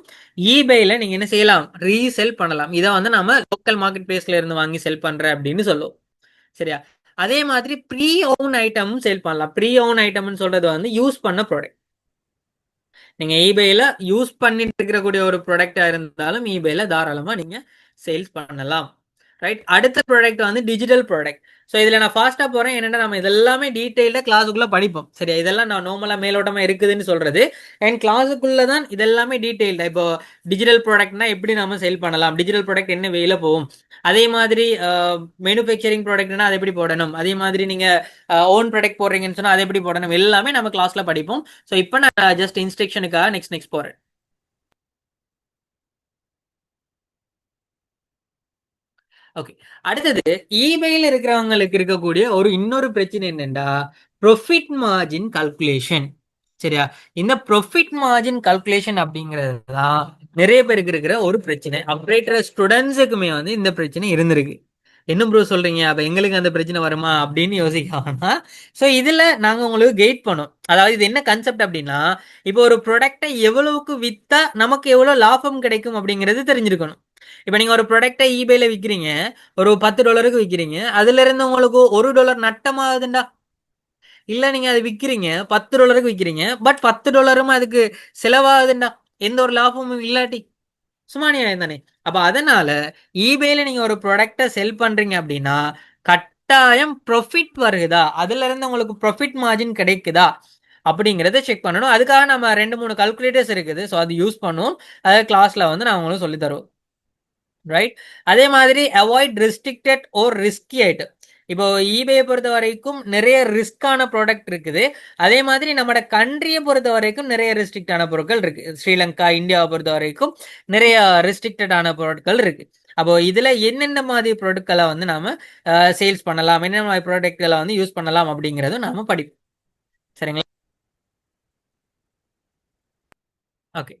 ஈபேயில் நீங்கள் என்ன செய்யலாம், ரீசெல் பண்ணலாம். இதை வந்து நம்ம லோக்கல் மார்க்கெட் பிளேஸ்ல இருந்து வாங்கி செல் பண்ற அப்படின்னு சொல்லுவோம். சரியா? அதே மாதிரி ப்ரீ ஓன் ஐட்டமும் சேல் பண்ணலாம். ப்ரீ ஓன் ஐட்டம்னு சொல்றது வந்து யூஸ் பண்ண ப்ராடக்ட். நீங்க ஈபேல யூஸ் பண்ணிட்டு இருக்கக்கூடிய ஒரு ப்ராடக்டா இருந்தாலும் ஈபேல தாராளமா நீங்க சேல்ஸ் பண்ணலாம். ரைட். அடுத்த ப்ராடக்ட் வந்து டிஜிட்டல் ப்ராடக்ட். ஸோ இதில் நான் ஃபாஸ்ட்டாக போகிறேன். என்னென்னா நம்ம இதெல்லாமே டீட்டெயில்டாக கிளாஸுக்குள்ளே படிப்போம். சரியா? இதெல்லாம் நான் நார்மலாக மேலோட்டமாக இருக்குதுன்னு சொல்கிறது. அண்ட் கிளாஸுக்குள்ளே தான் இதெல்லாமே டீட்டெயில்டாக. இப்போ டிஜிட்டல் ப்ராடக்ட்னா எப்படி நம்ம சேல் பண்ணலாம், டிஜிட்டல் ப்ராடக்ட் என்ன வேலை போகும், அதே மாதிரி மேனுஃபேக்சரிங் ப்ராடக்ட்னா அதை எப்படி போடணும், அதே மாதிரி நீங்கள் ஓன் ப்ராடக்ட் போடுறீங்கன்னு சொன்னால் அதை எப்படி போடணும், எல்லாமே நம்ம கிளாஸில் படிப்போம். ஸோ இப்போ நான் ஜஸ்ட் இன்ஸ்ட்ரக்ஷனுக்காக நெக்ஸ்ட் போகிறேன். ஓகே. அடுத்தது ஈபேல இருக்கிறவங்களுக்கு இருக்கக்கூடிய ஒரு இன்னொரு பிரச்சனை என்னன்னா ப்ரொஃபிட் மார்ஜின் கால்குலேஷன். சரியா? இந்த ப்ரொஃபிட் மார்ஜின் கால்குலேஷன் அப்படிங்கிறது தான் நிறைய பேருக்கு இருக்கிற ஒரு பிரச்சனை. அப்ரேட்டர் ஸ்டூடெண்ட்ஸுக்குமே வந்து இந்த பிரச்சனை இருந்திருக்கு. என்ன ப்ரோ சொல்றீங்க, அப்ப எங்களுக்கு அந்த பிரச்சனை வருமா அப்படின்னு யோசிக்காம, ஸோ இதுல நாங்க உங்களுக்கு கைட் பண்ணோம். அதாவது இது என்ன கன்செப்ட் அப்படின்னா, இப்போ ஒரு ப்ராடக்டை எவ்வளவுக்கு வித்தா நமக்கு எவ்வளவு லாபம் கிடைக்கும் அப்படிங்கிறது தெரிஞ்சிருக்கணும். இப்போ நீங்க ஒரு ப்ராடக்டை ஈபேல விற்கிறீங்க, ஒரு $10 விற்கிறீங்க, அதுல இருந்து உங்களுக்கு $1 நட்டமாகுதுண்டா, இல்ல நீங்க அதை விற்கிறீங்க $10 விற்கிறீங்க, பட் $10 அதுக்கு செலவாகுதுண்டா, எந்த ஒரு லாபமும் இல்லாட்டி சும்மா நியாயம் தானே. அப்ப அதனால ஈபேல நீங்க ஒரு ப்ராடக்டை செல் பண்றீங்க அப்படின்னா கட்டாயம் ப்ராஃபிட் வருகுதா, அதுல இருந்து உங்களுக்கு ப்ராஃபிட் மார்ஜின் கிடைக்குதா அப்படிங்கிறத செக் பண்ணணும். அதுக்காக நம்ம 2-3 கால்குலேட்டர்ஸ் இருக்குது. ஸோ அது யூஸ் பண்ணுவோம். அதை கிளாஸ்ல வந்து நான் உங்களுக்கு சொல்லி தருவோம். ரைட். அதே மாதிரி அவாய்ட் ரெஸ்ட்ரிக்டட் ஓர் ரிஸ்கி ஐட்டம். இப்போ ஈபே பொறுத்த வரைக்கும் நிறைய ரிஸ்கான ப்ராடக்ட் இருக்குது. அதே மாதிரி நம்மளோட கண்ட்ரியை பொறுத்த வரைக்கும் நிறைய ரெஸ்ட்ரிக்டான பொருட்கள் இருக்கு. ஸ்ரீலங்கா, இந்தியாவை பொறுத்த வரைக்கும் நிறைய ரெஸ்ட்ரிக்டடான பொருட்கள் இருக்கு. அப்போ இதுல என்னென்ன மாதிரி பொருட்களை வந்து நாம சேல்ஸ் பண்ணலாம், என்னென்ன மாதிரி ப்ராடக்ட்களை வந்து யூஸ் பண்ணலாம் அப்படிங்கிறதும் நாம படிப்போம். சரிங்களா? ஓகே.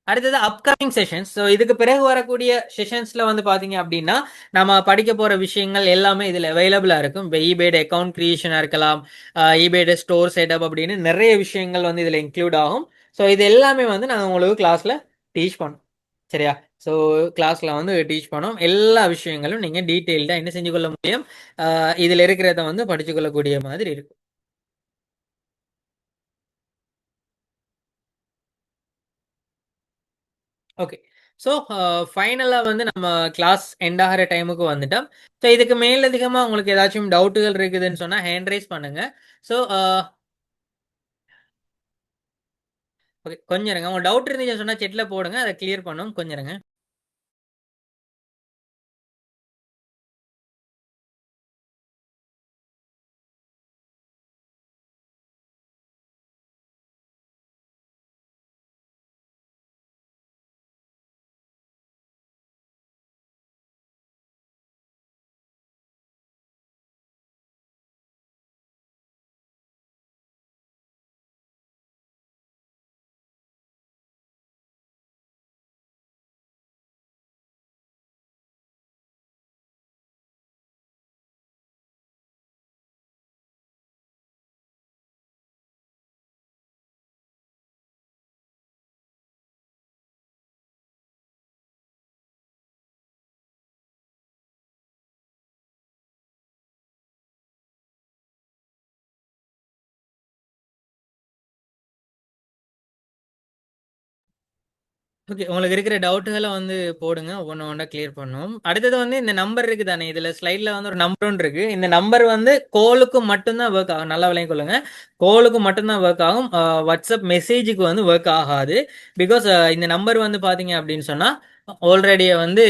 அடுத்தது அப்கமிங் செஷன்ஸ். ஸோ இதுக்கு பிறகு வரக்கூடிய செஷன்ஸ்ல வந்து பாத்தீங்க அப்படின்னா நம்ம படிக்க போற விஷயங்கள் எல்லாமே இதுல அவைலபிளா இருக்கும். இப்போ ஈபேட் அக்கௌண்ட் கிரியேஷனா இருக்கலாம், ஈபேட் ஸ்டோர் செட்டப் அப்படின்னு நிறைய விஷயங்கள் வந்து இதுல இன்க்ளூட் ஆகும். ஸோ இது எல்லாமே வந்து நாங்கள் உங்களுக்கு கிளாஸ்ல டீச் பண்ணோம். சரியா? ஸோ கிளாஸ்ல வந்து டீச் பண்ணோம். எல்லா விஷயங்களும் நீங்க டீட்டெயில்டா என்ன செஞ்சு கொள்ள முடியும், இதுல இருக்கிறத வந்து படிச்சு கொள்ளக்கூடிய மாதிரி இருக்கும். ஓகே. ஸோ ஃபைனலாக வந்து நம்ம கிளாஸ் எண்ட் ஆகிற டைமுக்கு வந்துட்டோம். ஸோ இதுக்கு மேலதிகமாக உங்களுக்கு ஏதாச்சும் டவுட்டுகள் இருக்குதுன்னு சொன்னால் ஹேண்ட் ரைஸ் பண்ணுங்க. ஸோ ஓகே, கொஞ்சம் இருங்க. உங்க டவுட் இருந்துச்சுன்னு சொன்னால் செட்டில் போடுங்க, அதை கிளியர் பண்ணும். கொஞ்சம் இருங்க. ஓகே. உங்களுக்கு இருக்கிற டவுட்டுகளை வந்து போடுங்க. ஒவ்வொன்று ஒன்றா கிளியர் பண்ணுவோம். அடுத்தது வந்து இந்த நம்பர் இருக்கு தானே, இதில் ஸ்லைடில் வந்து ஒரு நம்பர் ஒன்று இருக்கு. இந்த நம்பர் வந்து கோலுக்கு மட்டும்தான் ஒர்க் ஆகும். நல்லா விளையும் கொள்ளுங்க. கோலுக்கு மட்டும்தான் ஒர்க் ஆகும். வாட்ஸ்அப் மெசேஜுக்கு வந்து ஒர்க் ஆகாது. பிகாஸ் இந்த நம்பர் வந்து பார்த்தீங்க அப்படின்னு சொன்னால் ஆல்ரெடி வந்து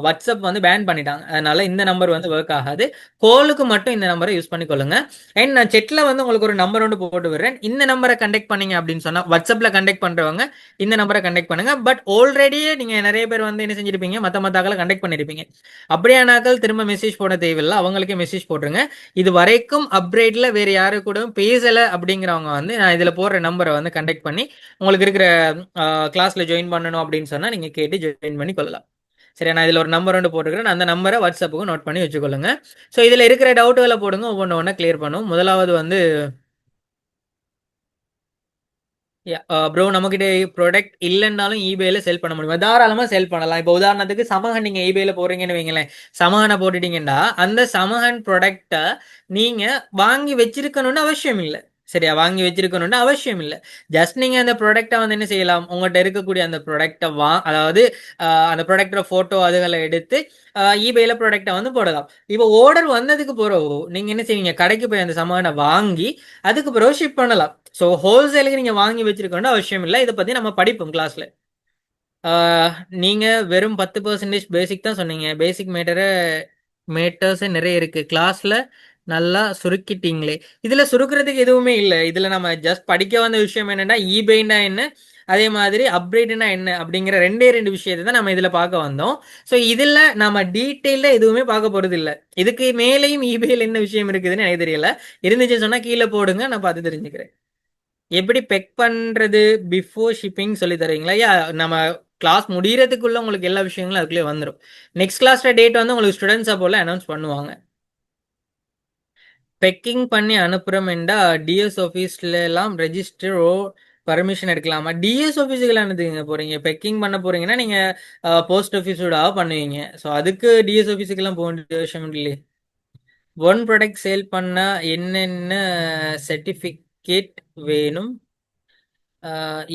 வாட்ஸ்அப் வந்து பேன் பண்ணிட்டாங்க. அதனால இந்த நம்பர் வந்து ஒர்க் ஆகாது. கோலுக்கு மட்டும் இந்த நம்பரை யூஸ் பண்ணி கொள்ளுங்க. அண்ட் நான் செட்டில் வந்து உங்களுக்கு ஒரு நம்பர் ஒன்று போட்டு விடுறேன். இந்த நம்பரை கண்டெக்ட் பண்ணீங்க அப்படின்னு சொன்னால் வாட்ஸ்அப்பில் கண்டெக்ட் பண்ணுறவங்க இந்த நம்பரை கண்டெக்ட் பண்ணுங்க. பட் ஆல்ரெடியே நீங்க நிறைய பேர் வந்து என்ன செஞ்சிருப்பீங்க, மற்ற ஆக்களை கண்டெக்ட் பண்ணிருப்பீங்க. அப்படியானாக்கள் திரும்ப மெசேஜ் போட தேவையில்லை, அவங்களுக்கே மெசேஜ் போட்டுருங்க. இது வரைக்கும் அப்ரேட்ல வேற யாரு கூட பேசல அப்படிங்கிறவங்க வந்து நான் இதுல போடுற நம்பரை வந்து கண்டெக்ட் பண்ணி உங்களுக்கு இருக்கிற கிளாஸ்ல ஜாயின் பண்ணணும் அப்படின்னு சொன்னா நீங்க கேட்டு ஜாயின் பண்ணி கொள்ளலாம். சரி, நான் இதில் ஒரு நம்பர் ஒன்று போட்டுக்கிறேன். அந்த நம்பரை வாட்ஸ்அப்புக்கு நோட் பண்ணி வச்சுக்கொள்ளுங்க. ஸோ இதில் இருக்கிற டவுட்டுகளை போடுங்க, ஒவ்வொன்று ஒன்றா கிளியர் பண்ணும். முதலாவது வந்து ப்ரோ, நம்மகிட்ட ப்ராடக்ட் இல்லைன்னாலும் ஈபேல செல் பண்ண முடியுமா? தாராளமாக செல் பண்ணலாம். இப்போ உதாரணத்துக்கு சமஹன் நீங்கள் ஈபேல போடுறீங்கன்னு வைங்களேன், சமஹனை போட்டுட்டீங்கன்னா அந்த சமஹன் ப்ராடக்டை நீங்கள் வாங்கி வச்சிருக்கணும்னு அவசியம் இல்லை. சரியா? வாங்கி வச்சிருக்கணும்னு அவசியம் இல்லை. ஜஸ்ட் நீங்கள் அந்த ப்ராடக்டை வந்து என்ன செய்யலாம், உங்கள்கிட்ட இருக்கக்கூடிய அந்த ப்ராடக்டை அதாவது அந்த ப்ராடக்டோட ஃபோட்டோ அதுகளை எடுத்து ஈபேல ப்ராடக்டை வந்து போடலாம். இப்போ ஆர்டர் வந்ததுக்கு பிறகு நீங்கள் என்ன செய்வீங்க, கடைக்கு போய் அந்த சமஹனை வாங்கி அதுக்கு பிறகு ஷிப் பண்ணலாம். ஸோ ஹோல்சேலுக்கு நீங்கள் வாங்கி வச்சிருக்கணும் அவசியம் இல்லை. இதை பற்றி நம்ம படிப்போம் கிளாஸில். நீங்கள் வெறும் 10% பேசிக் தான் சொன்னீங்க. பேசிக் மேட்டர்ஸே நிறைய இருக்குது கிளாஸில். நல்லா சுருக்கிட்டீங்களே. இதில் சுருக்கிறதுக்கு எதுவுமே இல்லை. இதில் நம்ம ஜஸ்ட் படிக்க வந்த விஷயம் என்னென்னா, ஈபேனா என்ன, அதே மாதிரி அப்கிரேடுனா என்ன அப்படிங்கிற ரெண்டு விஷயத்தை தான் நம்ம இதில் பார்க்க வந்தோம். ஸோ இதில் நம்ம டீட்டெயிலில் எதுவுமே பார்க்க போகிறது இல்லை. இதுக்கு மேலேயும் ஈபேயில் என்ன விஷயம் இருக்குதுன்னு எனக்கு தெரியல. இருந்துச்சு சொன்னால் கீழே போடுங்க, நான் பார்த்து தெரிஞ்சுக்கிறேன். எப்படி பெக் பண்றது பிஃபோர் ஷிப்பிங் சொல்லி தருவீங்களா? நம்ம கிளாஸ் முடியறதுக்குள்ள உங்களுக்கு எல்லா விஷயங்களும் அதுக்குள்ளே வந்துடும். நெக்ஸ்ட் கிளாஸ்ல டேட் வந்து உங்களுக்கு ஸ்டூடெண்ட்ஸ் அப்போல அனௌன்ஸ் பண்ணுவாங்க. பெக்கிங் பண்ணி அனுப்புறோம்டா டிஎஸ் ஆஃபீஸ்ல எல்லாம் ரெஜிஸ்டர் பர்மிஷன் எடுக்கலாமா? டிஎஸ் ஆஃபீஸுக்கு என்னதுங்க போறீங்க? பெக்கிங் பண்ண போறீங்கன்னா நீங்க போஸ்ட் ஆஃபீஸோட பண்ணுவீங்க. ஸோ அதுக்கு டிஎஸ் ஆஃபீஸுக்கெல்லாம் போக வேண்டிய விஷயம் இல்லையே. ஒன் ப்ராடக்ட் சேல் பண்ணா என்னென்ன சர்டிஃபிகேட் வேணும்?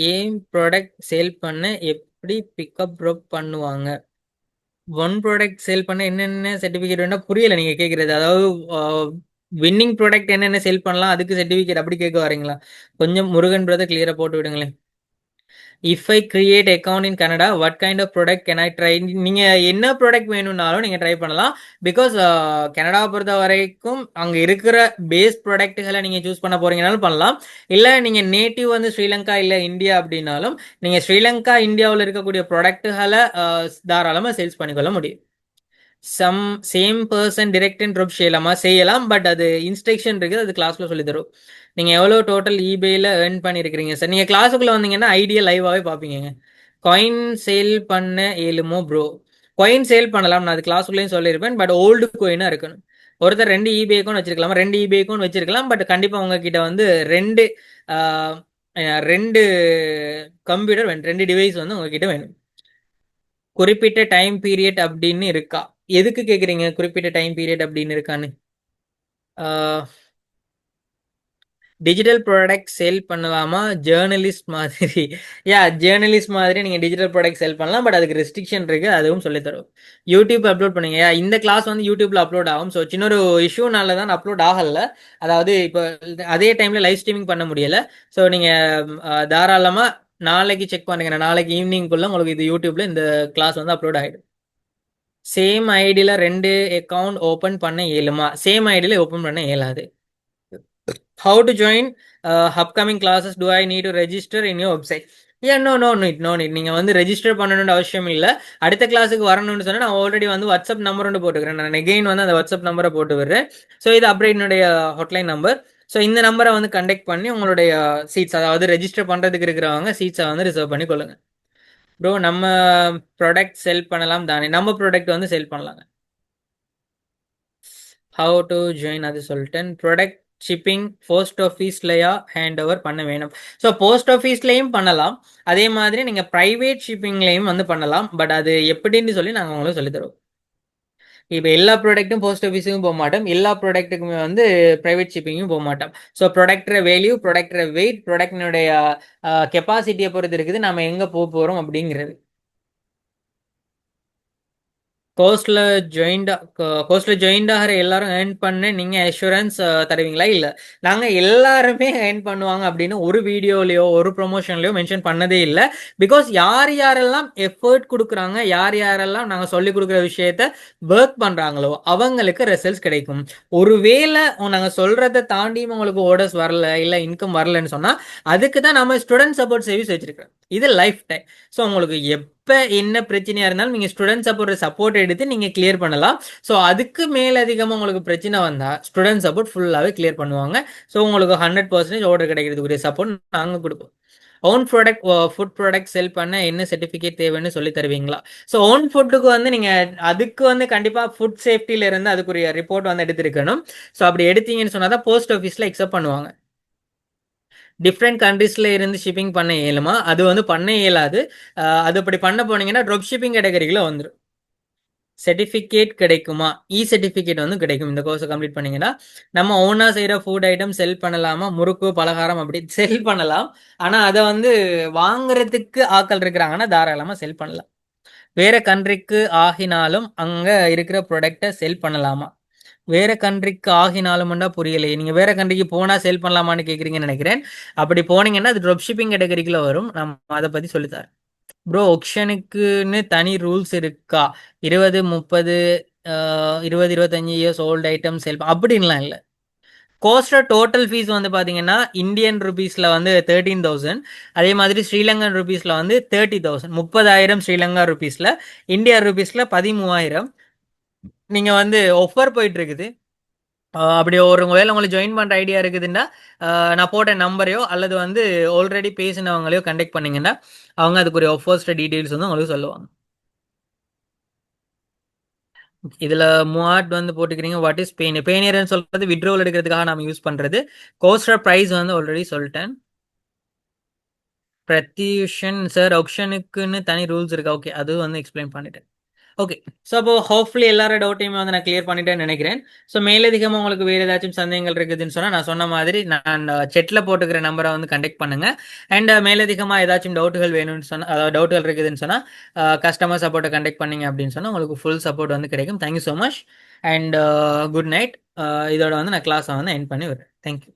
ஏன் ப்ராடக்ட் சேல் பண்ண எப்படி பிக்கப் ட்ராப் பண்ணுவாங்க? ஒன் ப்ராடக்ட் சேல் பண்ண என்னென்ன சர்டிஃபிகேட் வேணா புரியல நீங்க கேட்குறது. அதாவது வின்னிங் ப்ராடக்ட் என்னென்ன சேல் பண்ணலாம் அதுக்கு சர்டிஃபிகேட் அப்படி கேட்க வரீங்களா? கொஞ்சம் முருகன் பிரதர் கிளியரா போட்டு விடுங்களேன். If I create account in Canada what kind of product can I try? நீங்கள் என்ன ப்ராடக்ட் வேணும்னாலும் நீங்கள் ட்ரை பண்ணலாம். பிகாஸ் கனடாவை பொறுத்த வரைக்கும் அங்கே இருக்கிற பேஸ் ப்ராடக்ட்டுகளை நீங்கள் சூஸ் பண்ண போறீங்கனாலும் பண்ணலாம். இல்லை நீங்கள் நேட்டிவ் வந்து ஸ்ரீலங்கா இல்லை இந்தியா அப்படின்னாலும் நீங்கள் ஸ்ரீலங்கா இந்தியாவில் இருக்கக்கூடிய ப்ராடக்ட்டுகளை தாராளமாக சேல்ஸ் பண்ணிக்கொள்ள முடியும். Same person direct and drop செய்யலாம். பட் அது இன்ஸ்ட்ரக்ஷன் இருக்குது, அது கிளாஸ்ல சொல்லி தரும். நீங்க எவ்வளோ டோட்டல் இபேல ஏர்ன் பண்ணிருக்கீங்க சார்? நீங்க கிளாஸுக்குள்ள வந்தீங்கன்னா ஐடியா லைவாவே பாப்பீங்க. காயின் சேல் பண்ண ஏழுமோ ப்ரோ? காயின் சேல் பண்ணலாம், நான் அது கிளாஸுக்குள்ளேயும் சொல்லியிருப்பேன். பட் ஓல்டு கோயினா இருக்கணும். ஒருத்தர் 2 இபே அக்கௌண்ட் வச்சிருக்கலாம், 2 இபே அக்கௌண்ட் வச்சிருக்கலாம். பட் கண்டிப்பா உங்ககிட்ட வந்து ரெண்டு ரெண்டு கம்ப்யூட்டர் வேணும், 2 டிவைஸ் வந்து உங்ககிட்ட வேணும். குறிப்பிட்ட டைம் பீரியட் அப்படின்னு இருக்கா? எதுக்கு கேக்குறீங்க குறிப்பிட்ட டைம் பீரியட் அப்படின்னு இருக்கான்னு? டிஜிட்டல் ப்ராடக்ட் சேல் பண்ணலாமா ஜேர்னலிஸ்ட் மாதிரி? ஜேர்னலிஸ்ட் மாதிரி நீங்கள் டிஜிட்டல் ப்ராடக்ட் சேல் பண்ணலாம். பட் அதுக்கு ரெஸ்ட்ரிக்ஷன் இருக்குது, அதுவும் சொல்லித்தரும். யூடியூப் அப்லோட் பண்ணுங்க. இந்த கிளாஸ் வந்து யூடியூப்ல அப்லோட் ஆகும். ஸோ சின்ன ஒரு இஷ்யூனால தான் அப்லோட் ஆகலை. அதாவது இப்போ அதே டைமில் லைவ் ஸ்ட்ரீமிங் பண்ண முடியலை. ஸோ நீங்கள் தாராளமாக நாளைக்கு செக் பண்ணுங்க. நாளைக்கு ஈவினிங்குள்ள உங்களுக்கு இது யூடியூப்ல இந்த கிளாஸ் வந்து அப்லோட் ஆகிடும். சேம் ஐடியில் 2 அக்கௌண்ட் ஓப்பன் பண்ண இயலுமா? சேம் ஐடியில் ஓப்பன் பண்ண இயலாது. How to join upcoming classes? Do I need to register in your website? No need. நீங்கள் வந்து ரெஜிஸ்டர் பண்ணணும்னு அவசியம் இல்லை. அடுத்த கிளாஸுக்கு வரணும்னு சொன்னால் நான் ஆல்ரெடி வந்து வாட்ஸ்அப் நம்பர் ஒன்று போட்டுக்கிறேன். நான் எகெயின் வந்து அந்த வாட்ஸ்அப் நம்பரை போட்டு விடுறேன். ஸோ இது அப்டேட்னுடைய ஹாட்லைன் நம்பர். ஸோ இந்த நம்பரை வந்து கண்டெக்ட் பண்ணி உங்களுடைய சீட்ஸ், அதாவது ரெஜிஸ்டர் பண்ணுறதுக்கு இருக்கிறவங்க சீட்ஸை வந்து ரிசர்வ் பண்ணி கொள்ளுங்க. ப்ரோ, நம்ம ப்ராடக்ட் செல் பண்ணலாம் தானே? நம்ம ப்ராடக்ட் வந்து செல் பண்ணலாங்க. ஹவு டு ஜாயின் அது சொல்லிட்டேன். ப்ராடக்ட் ஷிப்பிங் போஸ்ட் ஆஃபீஸ்லையா ஹேண்ட் ஓவர் பண்ண வேணும்? ஸோ போஸ்ட் ஆஃபீஸ்லையும் பண்ணலாம், அதே மாதிரி நீங்கள் ப்ரைவேட் ஷிப்பிங்லையும் வந்து பண்ணலாம். பட் அது எப்படின்னு சொல்லி நாங்கள் உங்களுக்கு சொல்லி தருவோம். இப்போ எல்லா ப்ராடக்ட்டும் போஸ்ட் ஆஃபீஸுக்கும் போக மாட்டோம், எல்லா ப்ராடக்ட்டுக்குமே வந்து ப்ரைவேட் ஷிப்பிங்கும் போக மாட்டோம். ஸோ ப்ராடக்டோட வேல்யூ, ப்ராடக்டோட வெயிட், ப்ராடக்டினுடைய கெப்பாசிட்டியை பொறுத்து இருக்குது நம்ம எங்கே போக போகிறோம் அப்படிங்கிறது. கோர்ஸில் ஜாயின்ட் ஆகிற எல்லாரும் ஏர்ன் பண்ண நீங்கள் அஷூரன்ஸ் தருவீங்களா? இல்லை, நாங்கள் எல்லாருமே ஏர்ன் பண்ணுவாங்க அப்படின்னு ஒரு வீடியோலையோ ஒரு ப்ரொமோஷன்லையோ மென்ஷன் பண்ணதே இல்லை. பிகாஸ் யார் யாரெல்லாம் எஃபர்ட் கொடுக்குறாங்க, யார் யாரெல்லாம் நாங்கள் சொல்லிக் கொடுக்குற விஷயத்த ஒர்க் பண்ணுறாங்களோ அவங்களுக்கு ரிசல்ட்ஸ் கிடைக்கும். ஒருவேளை நாங்கள் சொல்கிறத தாண்டியும் உங்களுக்கு ஆர்டர்ஸ் வரல, இல்லை இன்கம் வரலன்னு சொன்னால் அதுக்கு தான் நம்ம ஸ்டூடெண்ட் சப்போர்ட் சர்வீஸ் வச்சுருக்கோம். இது லைஃப் டைம். ஸோ உங்களுக்கு இப்போ என்ன பிரச்சனையாக இருந்தாலும் நீங்கள் ஸ்டூடெண்ட் சப்போர்ட் எடுத்து நீங்கள் கிளியர் பண்ணலாம். ஸோ அதுக்கு மேலதிகமாக உங்களுக்கு பிரச்சனை வந்தால் ஸ்டூடெண்ட் சப்போர்ட் ஃபுல்லாகவே கிளியர் பண்ணுவாங்க. ஸோ உங்களுக்கு 100% ஆர்டர் கிடைக்கிறதுக்குரிய சப்போர்ட் நாங்கள் கொடுப்போம். ஓன் ப்ராடக்ட் ஃபுட் ப்ராடக்ட் செல் பண்ண என்ன சர்டிஃபிகேட் தேவைன்னு சொல்லி தருவீங்களா? ஸோ ஓன் ஃபுட்டுக்கு வந்து நீங்கள் அதுக்கு வந்து கண்டிப்பாக ஃபுட் சேஃப்டியில இருந்து அதுக்குரிய ரிப்போர்ட் வந்து எடுத்திருக்கணும். ஸோ அப்படி எடுத்தீங்கன்னு சொன்னால் தான் போஸ்ட் ஆஃபீஸில் அக்செப்ட் பண்ணுவாங்க. டிஃப்ரெண்ட் கண்ட்ரீஸில் இருந்து ஷிப்பிங் பண்ண இயலுமா? அது வந்து பண்ண இயலாது. அது அப்படி பண்ண போனீங்கன்னா ட்ராப் ஷிப்பிங் கேட்டகரியில் வந்துடும். சர்டிஃபிகேட் கிடைக்குமா? இ சர்டிஃபிகேட் வந்து கிடைக்கும். இந்த கோர்ஸை கம்ப்ளீட் பண்ணீங்கன்னா நம்ம ஓனா செய்கிற ஃபுட் ஐட்டம் செல் பண்ணலாமா? முறுக்கு பலகாரம் அப்படி செல் பண்ணலாம். ஆனால் அதை வந்து வாங்குறதுக்கு ஆட்கள் இருக்கிறாங்கன்னா தாராளமாக செல் பண்ணலாம். வேற கண்ட்ரிக்கு ஆகினாலும் அங்கே இருக்கிற ப்ராடக்டை செல் பண்ணலாமா? வேற கண்ட்ரிக்கு ஆகினாலும்டா புரியலையே. நீங்க வேற கண்ட்ரிக்கு போனா செல் பண்ணலாமான்னு கேக்குறீங்கன்னு நினைக்கிறேன். அப்படி போனீங்கன்னா அது ட்ராப் ஷிப்பிங் கேட்டகரிக்குள்ள வரும். நம்ம அதை பத்தி சொல்லித்தரேன். ப்ரோ ஆக்ஷனுக்குன்னு தனி ரூல்ஸ் இருக்கா? 20 30 20 25 இயர்ஸ் ஓல்டு ஐட்டம் செல் அப்படின்லாம் இல்லை. கோஸ்டர் டோட்டல் ஃபீஸ் வந்து பார்த்தீங்கன்னா இந்தியன் ருபீஸில் வந்து 13,000. அதே மாதிரி ஸ்ரீலங்கன் ருபீஸில் வந்து 30,000. 30,000 ஸ்ரீலங்கா ருபீஸில். இந்தியா ருபீஸில் 13,000. நீங்கள் வந்து ஆஃபர் போயிட்டு இருக்குது. அப்படி ஒரு வேளை உங்களுக்கு ஜாயின் பண்ணுற ஐடியா இருக்குதுன்னா நான் போட்ட நம்பரையோ அல்லது வந்து ஆல்ரெடி பேசினவங்களையோ கண்டெக்ட் பண்ணீங்கன்னா அவங்க அதுக்குரிய ஃபர்ஸ்ட் டீட்டெயில்ஸ் வந்து உங்களுக்கு சொல்லுவாங்க. இதில் மூவாட் வந்து போட்டுக்கிறீங்க. வாட் இஸ் பெயினியர்னு சொல்கிறது விட்ரோவல் எடுக்கிறதுக்காக நம்ம யூஸ் பண்ணுறது. கோஸ்டர் ப்ரைஸ் வந்து ஆல்ரெடி சொல்லிட்டேன். பிரத்யூஷன் சார் ஆப்ஷனுக்குன்னு தனி ரூல்ஸ் இருக்கா? ஓகே, அது வந்து எக்ஸ்பிளைன் பண்ணிட்டேன். ஓகே. ஸோ அப்போ ஹோப்ஃபுல்லி எல்லாரோட டவுட்டையுமே வந்து நான் கிளியர் பண்ணிட்டேன்னு நினைக்கிறேன். ஸோ மேலதிகமாக உங்களுக்கு வேறு ஏதாச்சும் சந்தேகங்கள் இருக்குதுன்னு சொன்னால் நான் சொன்ன மாதிரி நான் செட்டில் போட்டுக்கிற நம்பரை வந்து கண்டெக்ட் பண்ணுங்க. அண்ட் மேலதிகமாக ஏதாச்சும் டவுட்டுகள் வேணும்னு சொன்னால், அதாவது டவுட்டுகள் இருக்குதுன்னு சொன்னால் கஸ்டமர் சப்போர்ட்டை கண்டெக்ட் பண்ணீங்க அப்படின்னு சொன்னால் உங்களுக்கு ஃபுல் சப்போர்ட் வந்து கிடைக்கும். Thank you so much and good night. இதோட வந்து நான் கிளாஸை வந்து எண்ட் பண்ணி வரேன். தேங்க்யூ.